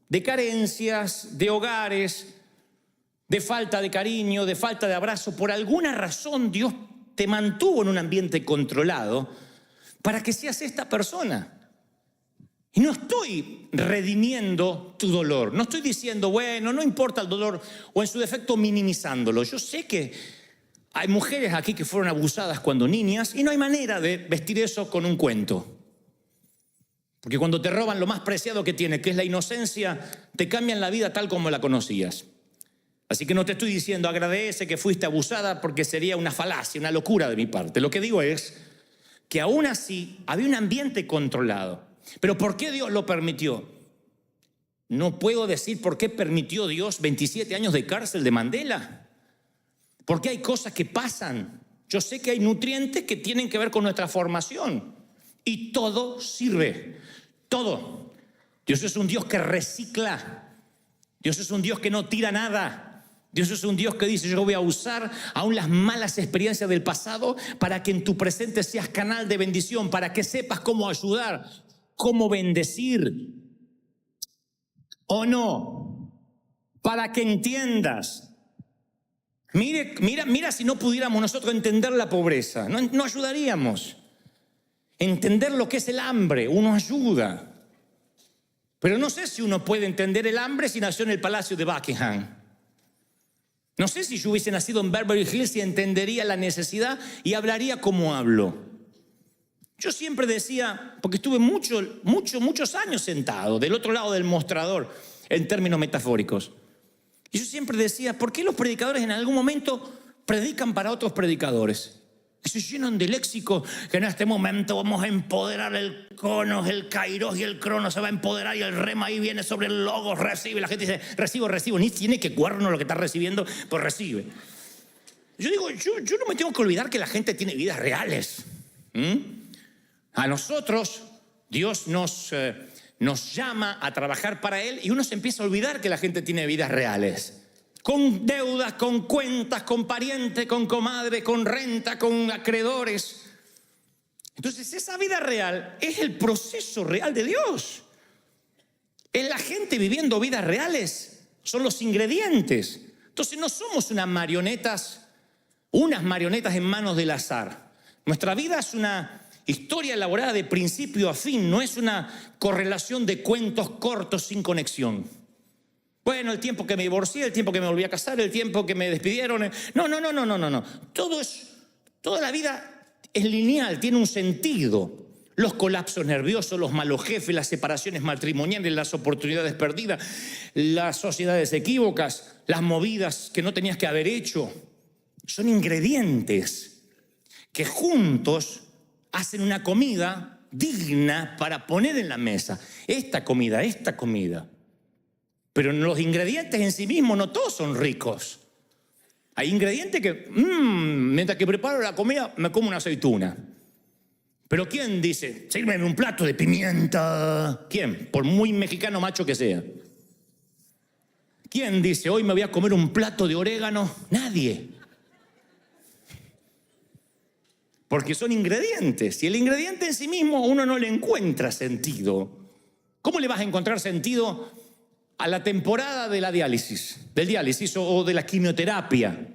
de carencias, de hogares, de falta de cariño, de falta de abrazo. Por alguna razón Dios te mantuvo en un ambiente controlado para que seas esta persona. Y no estoy redimiendo tu dolor, no estoy diciendo, bueno, no importa el dolor, o en su defecto minimizándolo. Yo sé que hay mujeres aquí que fueron abusadas cuando niñas y no hay manera de vestir eso con un cuento. Porque cuando te roban lo más preciado que tienes, que es la inocencia, te cambian la vida tal como la conocías. Así que no te estoy diciendo agradece que fuiste abusada, porque sería una falacia, una locura de mi parte. Lo que digo es que aún así había un ambiente controlado. Pero ¿por qué Dios lo permitió? No puedo decir por qué permitió Dios 27 años de cárcel de Mandela. Porque hay cosas que pasan. Yo sé que hay nutrientes que tienen que ver con nuestra formación. Y todo sirve. Todo. Dios es un Dios que recicla. Dios es un Dios que no tira nada. Dios es un Dios que dice, yo voy a usar aún las malas experiencias del pasado para que en tu presente seas canal de bendición, para que sepas cómo ayudar, cómo bendecir, o no, para que entiendas. Mira si no pudiéramos nosotros entender la pobreza, no ayudaríamos. Entender lo que es el hambre, uno ayuda. Pero no sé si uno puede entender el hambre si nació en el palacio de Buckingham. No sé si yo hubiese nacido en Beverly Hills y entendería la necesidad y hablaría como hablo. Yo siempre decía, porque estuve muchos años sentado del otro lado del mostrador en términos metafóricos. Y yo siempre decía, ¿por qué los predicadores en algún momento predican para otros predicadores? Y se llenan de léxico, que en este momento vamos a empoderar el conos, el kairos y el cronos se va a empoderar y el rema ahí viene sobre el logos, recibe. La gente dice, recibo, ni tiene que cuerno lo que está recibiendo, pues recibe. Yo digo, yo no me tengo que olvidar que la gente tiene vidas reales. A nosotros, Dios nos llama a trabajar para Él y uno se empieza a olvidar que la gente tiene vidas reales. Con deudas, con cuentas, con parientes, con comadre, con renta, con acreedores. Entonces esa vida real es el proceso real de Dios. Es la gente viviendo vidas reales. Son los ingredientes. Entonces no somos unas marionetas en manos del azar. Nuestra vida es una historia elaborada de principio a fin, no es una correlación de cuentos cortos sin conexión. Bueno, el tiempo que me divorcié, el tiempo que me volví a casar, el tiempo que me despidieron. No. Toda la vida es lineal, tiene un sentido. Los colapsos nerviosos, los malos jefes, las separaciones matrimoniales, las oportunidades perdidas, las sociedades equívocas, las movidas que no tenías que haber hecho, son ingredientes que juntos hacen una comida digna para poner en la mesa. Esta comida. Pero los ingredientes en sí mismos no todos son ricos. Hay ingredientes que, mientras que preparo la comida, me como una aceituna. Pero ¿quién dice, sírveme un plato de pimienta? ¿Quién? Por muy mexicano macho que sea. ¿Quién dice, hoy me voy a comer un plato de orégano? Nadie. Porque son ingredientes. Y el ingrediente en sí mismo uno no le encuentra sentido. ¿Cómo le vas a encontrar sentido a la temporada de la diálisis? Del diálisis o de la quimioterapia,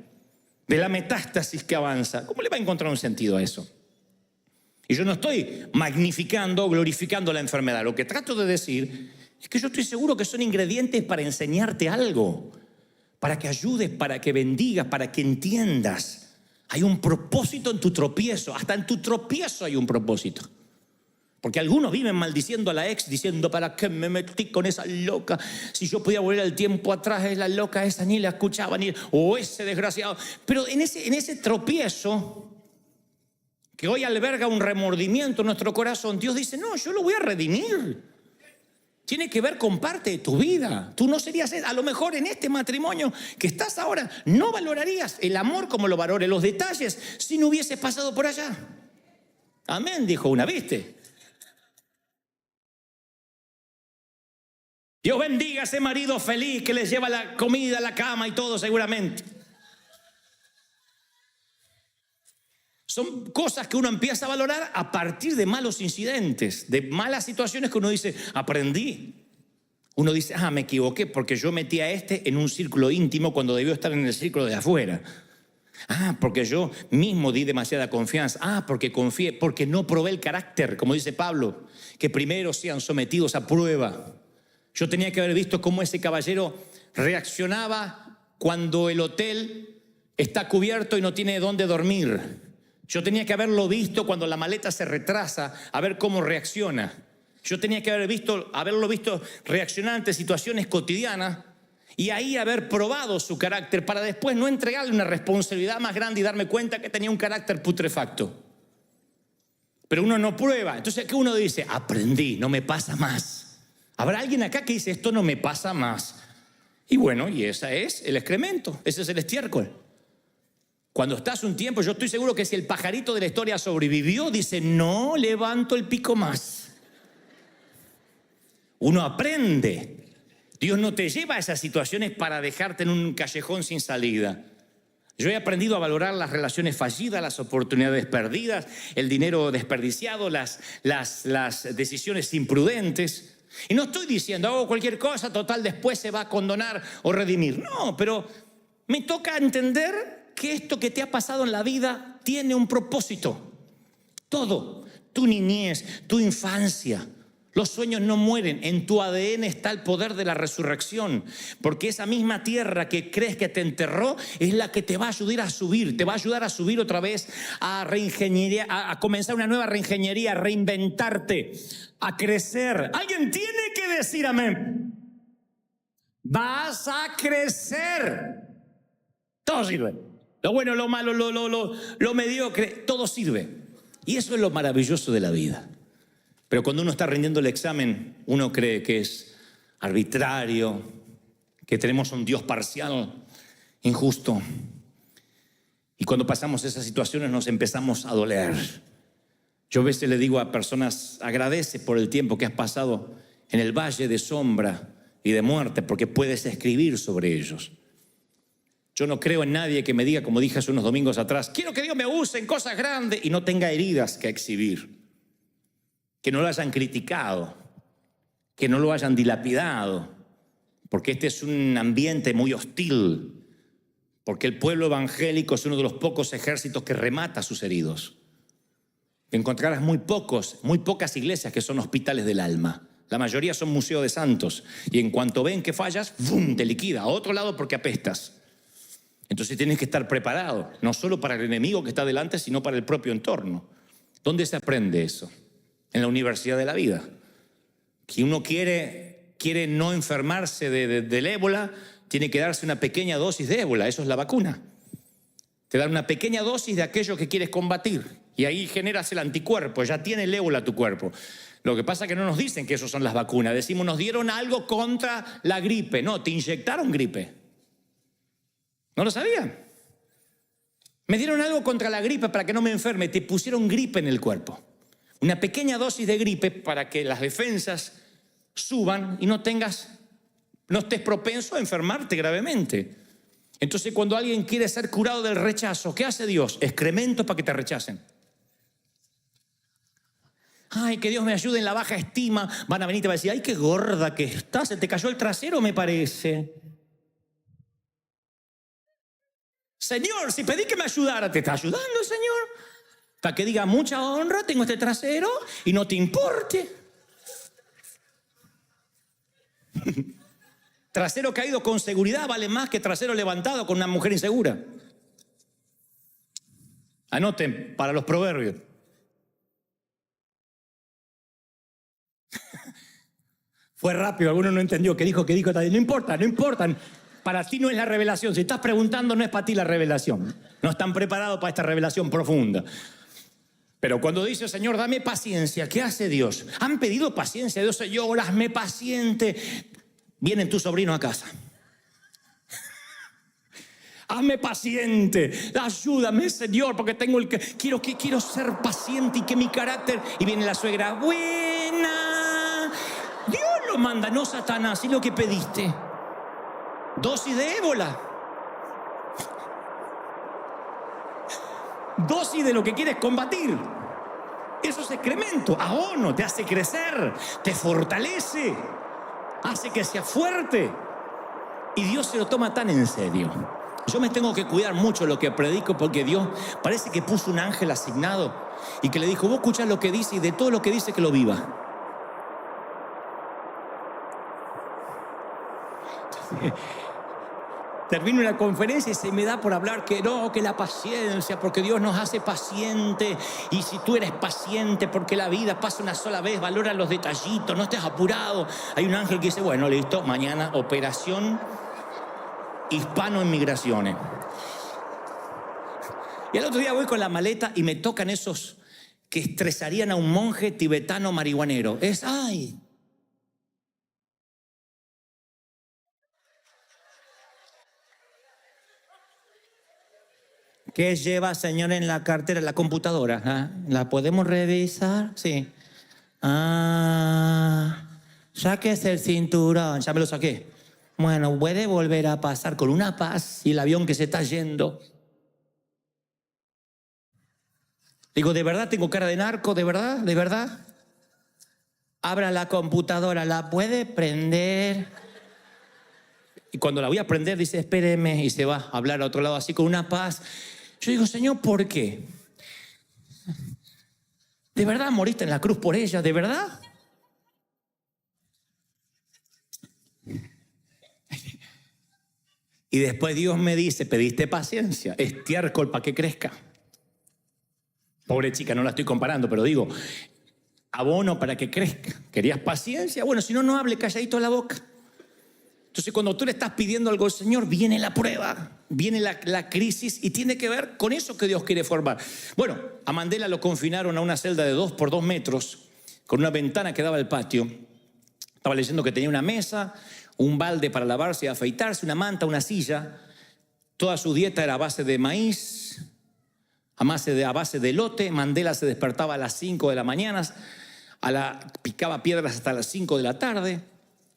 de la metástasis que avanza. ¿Cómo le va a encontrar un sentido a eso? Y yo no estoy magnificando o glorificando la enfermedad. Lo que trato de decir es que yo estoy seguro que son ingredientes para enseñarte algo, para que ayudes, para que bendigas, para que entiendas. Hay un propósito en tu tropiezo. Hasta en tu tropiezo hay un propósito. Porque algunos viven maldiciendo a la ex, diciendo, ¿para qué me metí con esa loca? Si yo podía volver el tiempo atrás, es la loca esa, ni la escuchaba, o ese desgraciado. Pero en ese tropiezo que hoy alberga un remordimiento en nuestro corazón, Dios dice, no, yo lo voy a redimir. Tiene que ver con parte de tu vida. Tú no serías, a lo mejor en este matrimonio que estás ahora, no valorarías el amor como lo valore, los detalles, si no hubieses pasado por allá. Amén, dijo una, ¿viste? Dios bendiga a ese marido feliz que les lleva la comida, la cama y todo seguramente. Son cosas que uno empieza a valorar a partir de malos incidentes, de malas situaciones que uno dice, aprendí. Uno dice, me equivoqué porque yo metí a este en un círculo íntimo cuando debió estar en el círculo de afuera. Porque yo mismo di demasiada confianza. Porque confié, porque no probé el carácter, como dice Pablo, que primero sean sometidos a prueba. Yo tenía que haber visto cómo ese caballero reaccionaba cuando el hotel está cubierto y no tiene dónde dormir. Yo tenía que haberlo visto cuando la maleta se retrasa, a ver cómo reacciona. Yo tenía que haberlo visto reaccionar ante situaciones cotidianas y ahí haber probado su carácter para después no entregarle una responsabilidad más grande y darme cuenta que tenía un carácter putrefacto. Pero uno no prueba. Entonces, ¿qué uno dice? Aprendí, no me pasa más. ¿Habrá alguien acá que dice, esto no me pasa más? Y bueno, y ese es el excremento, ese es el estiércol. Cuando estás un tiempo, yo estoy seguro que si el pajarito de la historia sobrevivió, dice, no levanto el pico más. Uno aprende. Dios no te lleva a esas situaciones para dejarte en un callejón sin salida. Yo he aprendido a valorar las relaciones fallidas, las oportunidades perdidas, el dinero desperdiciado, las decisiones imprudentes. Y no estoy diciendo, cualquier cosa, total, después se va a condonar o redimir. No, pero me toca entender que esto que te ha pasado en la vida tiene un propósito. Todo, tu niñez, tu infancia, los sueños no mueren. En tu ADN está el poder de la resurrección, porque esa misma tierra que crees que te enterró es la que te va a ayudar a subir, te va a ayudar a subir otra vez, a reingeniería, a comenzar una nueva reingeniería, a reinventarte, a crecer. Alguien tiene que decir amén. Vas a crecer. Todo sirve. Lo bueno, lo malo, lo mediocre, todo sirve. Y eso es lo maravilloso de la vida. Pero cuando uno está rindiendo el examen, uno cree que es arbitrario, que tenemos un Dios parcial, injusto. Y cuando pasamos esas situaciones nos empezamos a doler. Yo a veces le digo a personas, agradece por el tiempo que has pasado en el valle de sombra y de muerte, porque puedes escribir sobre ellos. Yo no creo en nadie que me diga, como dije hace unos domingos atrás, quiero que Dios me use en cosas grandes y no tenga heridas que exhibir. Que no lo hayan criticado, que no lo hayan dilapidado, porque este es un ambiente muy hostil, porque el pueblo evangélico es uno de los pocos ejércitos que remata a sus heridos. Encontrarás muy pocas iglesias que son hospitales del alma. La mayoría son museos de santos. Y en cuanto ven que fallas, ¡bum!, te liquida. A otro lado porque apestas. Entonces tienes que estar preparado, no solo para el enemigo que está delante, sino para el propio entorno. ¿Dónde se aprende eso? En la universidad de la vida. Si uno quiere no enfermarse del ébola, tiene que darse una pequeña dosis de ébola. Eso es la vacuna. Te dan una pequeña dosis de aquello que quieres combatir. Y ahí generas el anticuerpo, ya tiene el ébola tu cuerpo. Lo que pasa es que no nos dicen que eso son las vacunas. Decimos, nos dieron algo contra la gripe. No, te inyectaron gripe. ¿No lo sabían? Me dieron algo contra la gripe para que no me enferme. Te pusieron gripe en el cuerpo. Una pequeña dosis de gripe para que las defensas suban y no estés propenso a enfermarte gravemente. Entonces, cuando alguien quiere ser curado del rechazo, ¿qué hace Dios? Excrementos para que te rechacen. Ay, que Dios me ayude en la baja estima. Van a venir y te van a decir, ay, qué gorda que estás, se te cayó el trasero, me parece. Señor, si pedí que me ayudara, ¿te está ayudando el Señor? Para que diga, mucha honra, tengo este trasero y no te importe. Trasero caído con seguridad vale más que trasero levantado con una mujer insegura. Anoten para los proverbios. Fue rápido, alguno no entendió. ¿Qué dijo? No importa. Para ti no es la revelación. Si estás preguntando, no es para ti la revelación. No están preparados para esta revelación profunda. Pero cuando dice, Señor, dame paciencia, ¿qué hace Dios? Han pedido paciencia a Dios, Señor, hazme paciente. Vienen tus sobrinos a casa. Hazme paciente, ayúdame, Señor, porque quiero ser paciente y que mi carácter... Y viene la suegra, buena. Dios lo manda, no Satanás, y lo que pediste. Dosis de ébola. Dosis de lo que quieres combatir. Eso es excremento. Abono, te hace crecer, te fortalece, hace que seas fuerte. Y Dios se lo toma tan en serio. Yo me tengo que cuidar mucho lo que predico, porque Dios parece que puso un ángel asignado y que le dijo, vos escuchás lo que dice y de todo lo que dice que lo viva. Termino una conferencia y se me da por hablar que la paciencia, porque Dios nos hace paciente. Y si tú eres paciente, porque la vida pasa una sola vez, valora los detallitos, no estés apurado. Hay un ángel que dice, bueno, listo, mañana operación hispano en migraciones. Y el otro día voy con la maleta y me tocan esos que estresarían a un monje tibetano marihuanero. ¡ay! ¿Qué lleva, señor, en la cartera? La computadora. ¿Ah? ¿La podemos revisar? Sí. Sáquese el cinturón. Ya me lo saqué. Bueno, puede volver a pasar con una paz y el avión que se está yendo. Digo, ¿de verdad tengo cara de narco? ¿De verdad? ¿De verdad? Abra la computadora. ¿La puede prender? Y cuando la voy a prender dice, espéreme, y se va a hablar a otro lado así con una paz. Yo digo, Señor, ¿por qué? ¿De verdad moriste en la cruz por ella? ¿De verdad? Y después Dios me dice, pediste paciencia, estiércol para que crezca. Pobre chica, no la estoy comparando, pero digo, abono para que crezca. ¿Querías paciencia? Bueno, si no, no hable, calladito la boca. Entonces, cuando tú le estás pidiendo algo al Señor, viene la prueba, viene la crisis y tiene que ver con eso que Dios quiere formar. Bueno, a Mandela lo confinaron a una celda de 2 por 2 metros, con una ventana que daba al patio. Estaba leyendo que tenía una mesa, un balde para lavarse y afeitarse, una manta, una silla. Toda su dieta era a base de maíz, a base de elote. Mandela se despertaba a las 5 de la mañana, picaba piedras hasta las 5 de la tarde.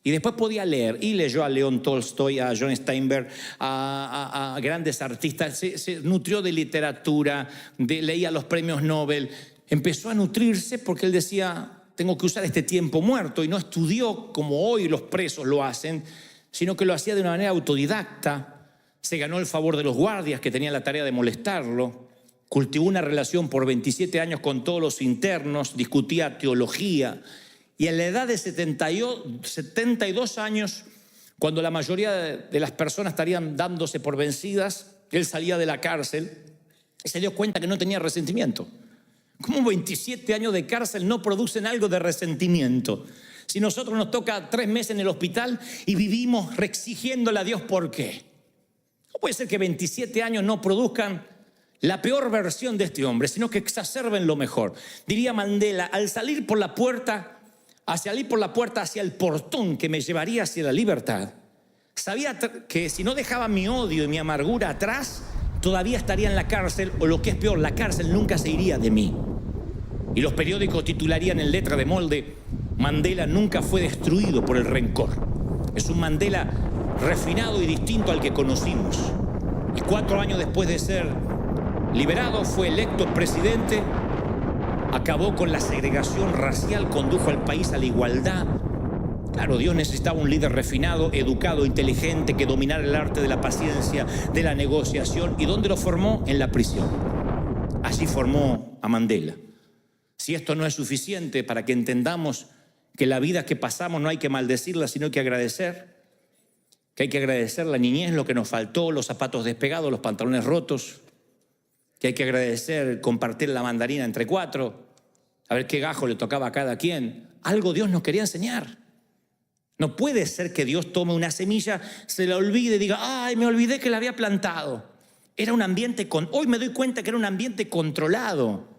Y después podía leer, y leyó a León Tolstoy, a John Steinbeck, a grandes artistas, se nutrió de literatura, leía los premios Nobel, empezó a nutrirse porque él decía, tengo que usar este tiempo muerto, y no estudió como hoy los presos lo hacen, sino que lo hacía de una manera autodidacta, se ganó el favor de los guardias que tenían la tarea de molestarlo, Cultivó una relación por 27 años con todos los internos, discutía teología. Y a la edad de 72 años, cuando la mayoría de las personas estarían dándose por vencidas, él salía de la cárcel y se dio cuenta que no tenía resentimiento. ¿Cómo 27 años de cárcel no producen algo de resentimiento? Si nosotros nos toca 3 meses en el hospital y vivimos exigiéndole a Dios por qué. No puede ser que 27 años no produzcan la peor versión de este hombre, sino que exacerben lo mejor. Diría Mandela, al salir por la puerta hacia el portón que me llevaría hacia la libertad, sabía que si no dejaba mi odio y mi amargura atrás, todavía estaría en la cárcel, o lo que es peor, la cárcel nunca se iría de mí. Y los periódicos titularían en letra de molde: Mandela nunca fue destruido por el rencor. Es un Mandela refinado y distinto al que conocimos. Y 4 años después de ser liberado, fue electo presidente, acabó con la segregación racial, condujo al país a la igualdad. Claro, Dios necesitaba un líder refinado, educado, inteligente, que dominara el arte de la paciencia, de la negociación. ¿Y dónde lo formó? En la prisión. Así formó a Mandela. Si esto no es suficiente para que entendamos que la vida que pasamos no hay que maldecirla, sino que agradecer, que hay que agradecer la niñez, lo que nos faltó, los zapatos despegados, los pantalones rotos, que hay que agradecer compartir la mandarina entre 4, a ver qué gajo le tocaba a cada quien. Algo Dios nos quería enseñar. No puede ser que Dios tome una semilla, se la olvide y diga: ay, me olvidé que la había plantado. Era un ambiente, hoy me doy cuenta que era un ambiente controlado.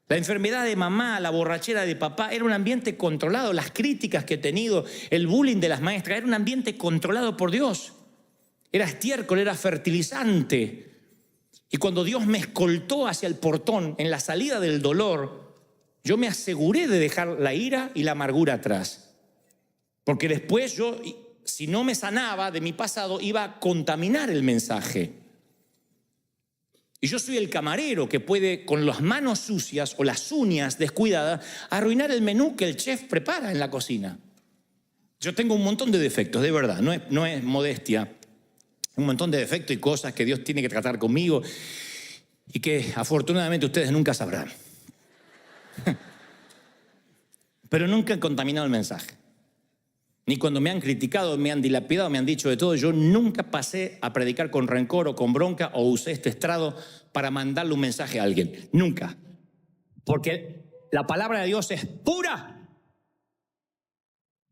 La enfermedad de mamá, la borrachera de papá, era un ambiente controlado. Las críticas que he tenido, el bullying de las maestras, era un ambiente controlado por Dios. Era estiércol, era fertilizante. Y cuando Dios me escoltó hacia el portón, en la salida del dolor, yo me aseguré de dejar la ira y la amargura atrás. Porque después yo, si no me sanaba de mi pasado, iba a contaminar el mensaje. Y yo soy el camarero que puede, con las manos sucias o las uñas descuidadas, arruinar el menú que el chef prepara en la cocina. Yo tengo un montón de defectos, de verdad, no es modestia. Un montón de defectos y cosas que Dios tiene que tratar conmigo y que afortunadamente ustedes nunca sabrán. Pero nunca han contaminado el mensaje. Ni cuando me han criticado, me han dilapidado, me han dicho de todo. Yo nunca pasé a predicar con rencor o con bronca o usé este estrado para mandarle un mensaje a alguien. Nunca. Porque la palabra de Dios es pura.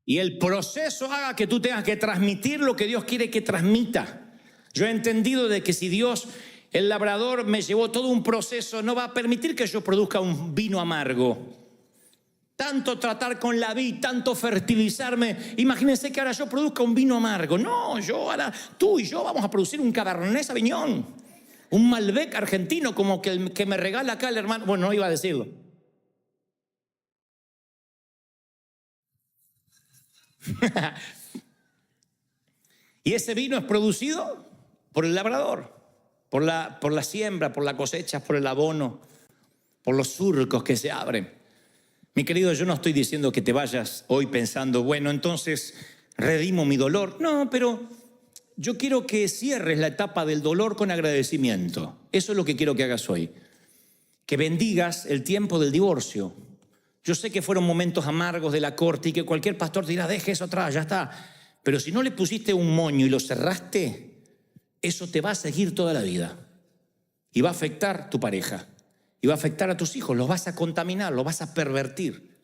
Y el proceso haga que tú tengas que transmitir lo que Dios quiere que transmita. Yo he entendido de que si Dios, el labrador, me llevó todo un proceso, no va a permitir que yo produzca un vino amargo. Tanto tratar con la vid, tanto fertilizarme. Imagínense que ahora yo produzca un vino amargo. No, tú y yo vamos a producir un Cabernet Sauvignon, un Malbec argentino, como que el que me regala acá el hermano. Bueno, no iba a decirlo. Y ese vino es producido por el labrador, por la siembra, por la cosecha, por el abono, por los surcos que se abren. Mi querido, yo no estoy diciendo que te vayas hoy pensando, bueno, entonces redimo mi dolor. No, pero yo quiero que cierres la etapa del dolor con agradecimiento. Eso es lo que quiero que hagas hoy. Que bendigas el tiempo del divorcio. Yo sé que fueron momentos amargos de la corte y que cualquier pastor te dirá: deje eso atrás, ya está. Pero si no le pusiste un moño y lo cerraste, eso te va a seguir toda la vida. Y va a afectar tu pareja. Y va a afectar a tus hijos, los vas a contaminar, los vas a pervertir.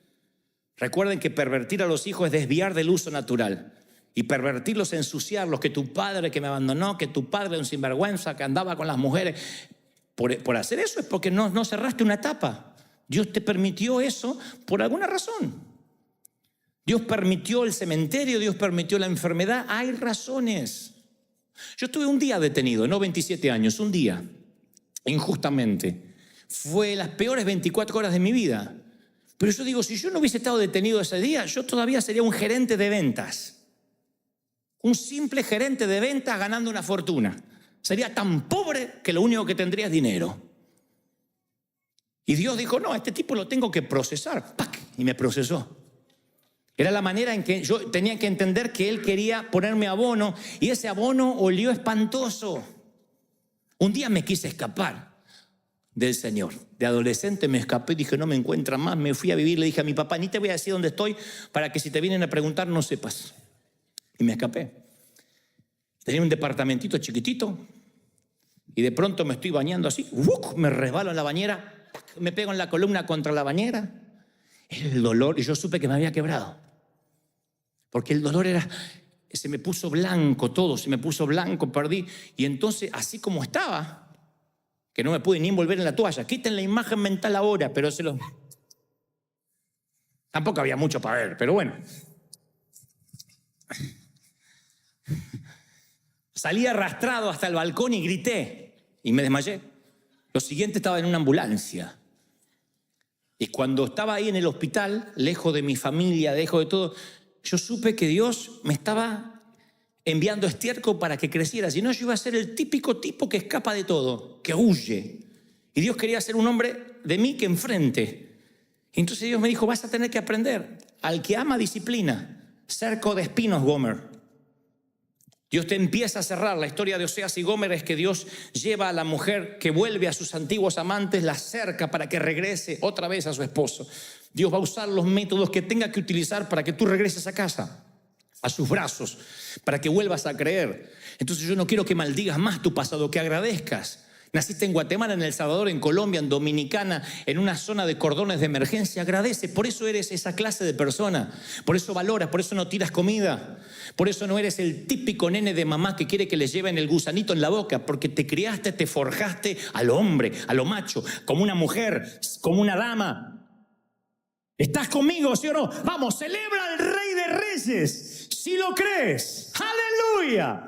Recuerden que pervertir a los hijos es desviar del uso natural. Y pervertirlos es ensuciarlos, que tu padre que me abandonó, que tu padre es un sinvergüenza, que andaba con las mujeres. Por hacer eso es porque no cerraste una etapa. Dios te permitió eso por alguna razón. Dios permitió el cementerio, Dios permitió la enfermedad. Hay razones. Yo estuve un día detenido, no 27 años, un día, injustamente. Fue las peores 24 horas de mi vida. Pero yo digo, si yo no hubiese estado detenido ese día, yo todavía sería un gerente de ventas. Un simple gerente de ventas ganando una fortuna. Sería tan pobre que lo único que tendría es dinero. Y Dios dijo: no, a este tipo lo tengo que procesar. ¡Pac! Y me procesó. Era la manera en que yo tenía que entender que Él quería ponerme abono. Y ese abono olió espantoso. Un día me quise escapar. del Señor. De adolescente me escapé, dije, no me encuentran más, me fui a vivir, le dije a mi papá, ni te voy a decir dónde estoy para que si te vienen a preguntar no sepas. Y me escapé. Tenía un departamentito chiquitito y de pronto me estoy bañando así, me resbalo en la bañera, me pego en la columna contra la bañera. El dolor, y yo supe que me había quebrado. Porque el dolor se me puso blanco todo, se me puso blanco, perdí. Y entonces, así como estaba, que no me pude ni envolver en la toalla, quiten la imagen mental ahora, pero tampoco había mucho para ver, pero bueno. Salí arrastrado hasta el balcón y grité, y me desmayé. Lo siguiente, estaba en una ambulancia. Y cuando estaba ahí en el hospital, lejos de mi familia, lejos de todo, yo supe que Dios me estaba enviando estiércol para que creciera. Si no, yo iba a ser el típico tipo que escapa de todo, que huye. Y Dios quería ser un hombre de mí que enfrente. Y entonces Dios me dijo, vas a tener que aprender. Al que ama, disciplina. Cerco de espinos, Gomer. Dios te empieza a cerrar. La historia de Oseas y Gomer es que Dios lleva a la mujer que vuelve a sus antiguos amantes, la cerca para que regrese otra vez a su esposo. Dios va a usar los métodos que tenga que utilizar para que tú regreses a casa, a sus brazos, para que vuelvas a creer. Entonces yo no quiero que maldigas más tu pasado, que agradezcas. Naciste en Guatemala, en El Salvador, en Colombia, en Dominicana, en una zona de cordones de emergencia. Agradece, por eso eres esa clase de persona. Por eso valoras, por eso no tiras comida. Por eso no eres el típico nene de mamá que quiere que le lleven el gusanito en la boca. Porque te criaste, te forjaste a lo hombre, a lo macho, como una mujer, como una dama. ¿Estás conmigo, sí o no? Vamos, celebra al Rey de Reyes, si lo crees. ¡Aleluya!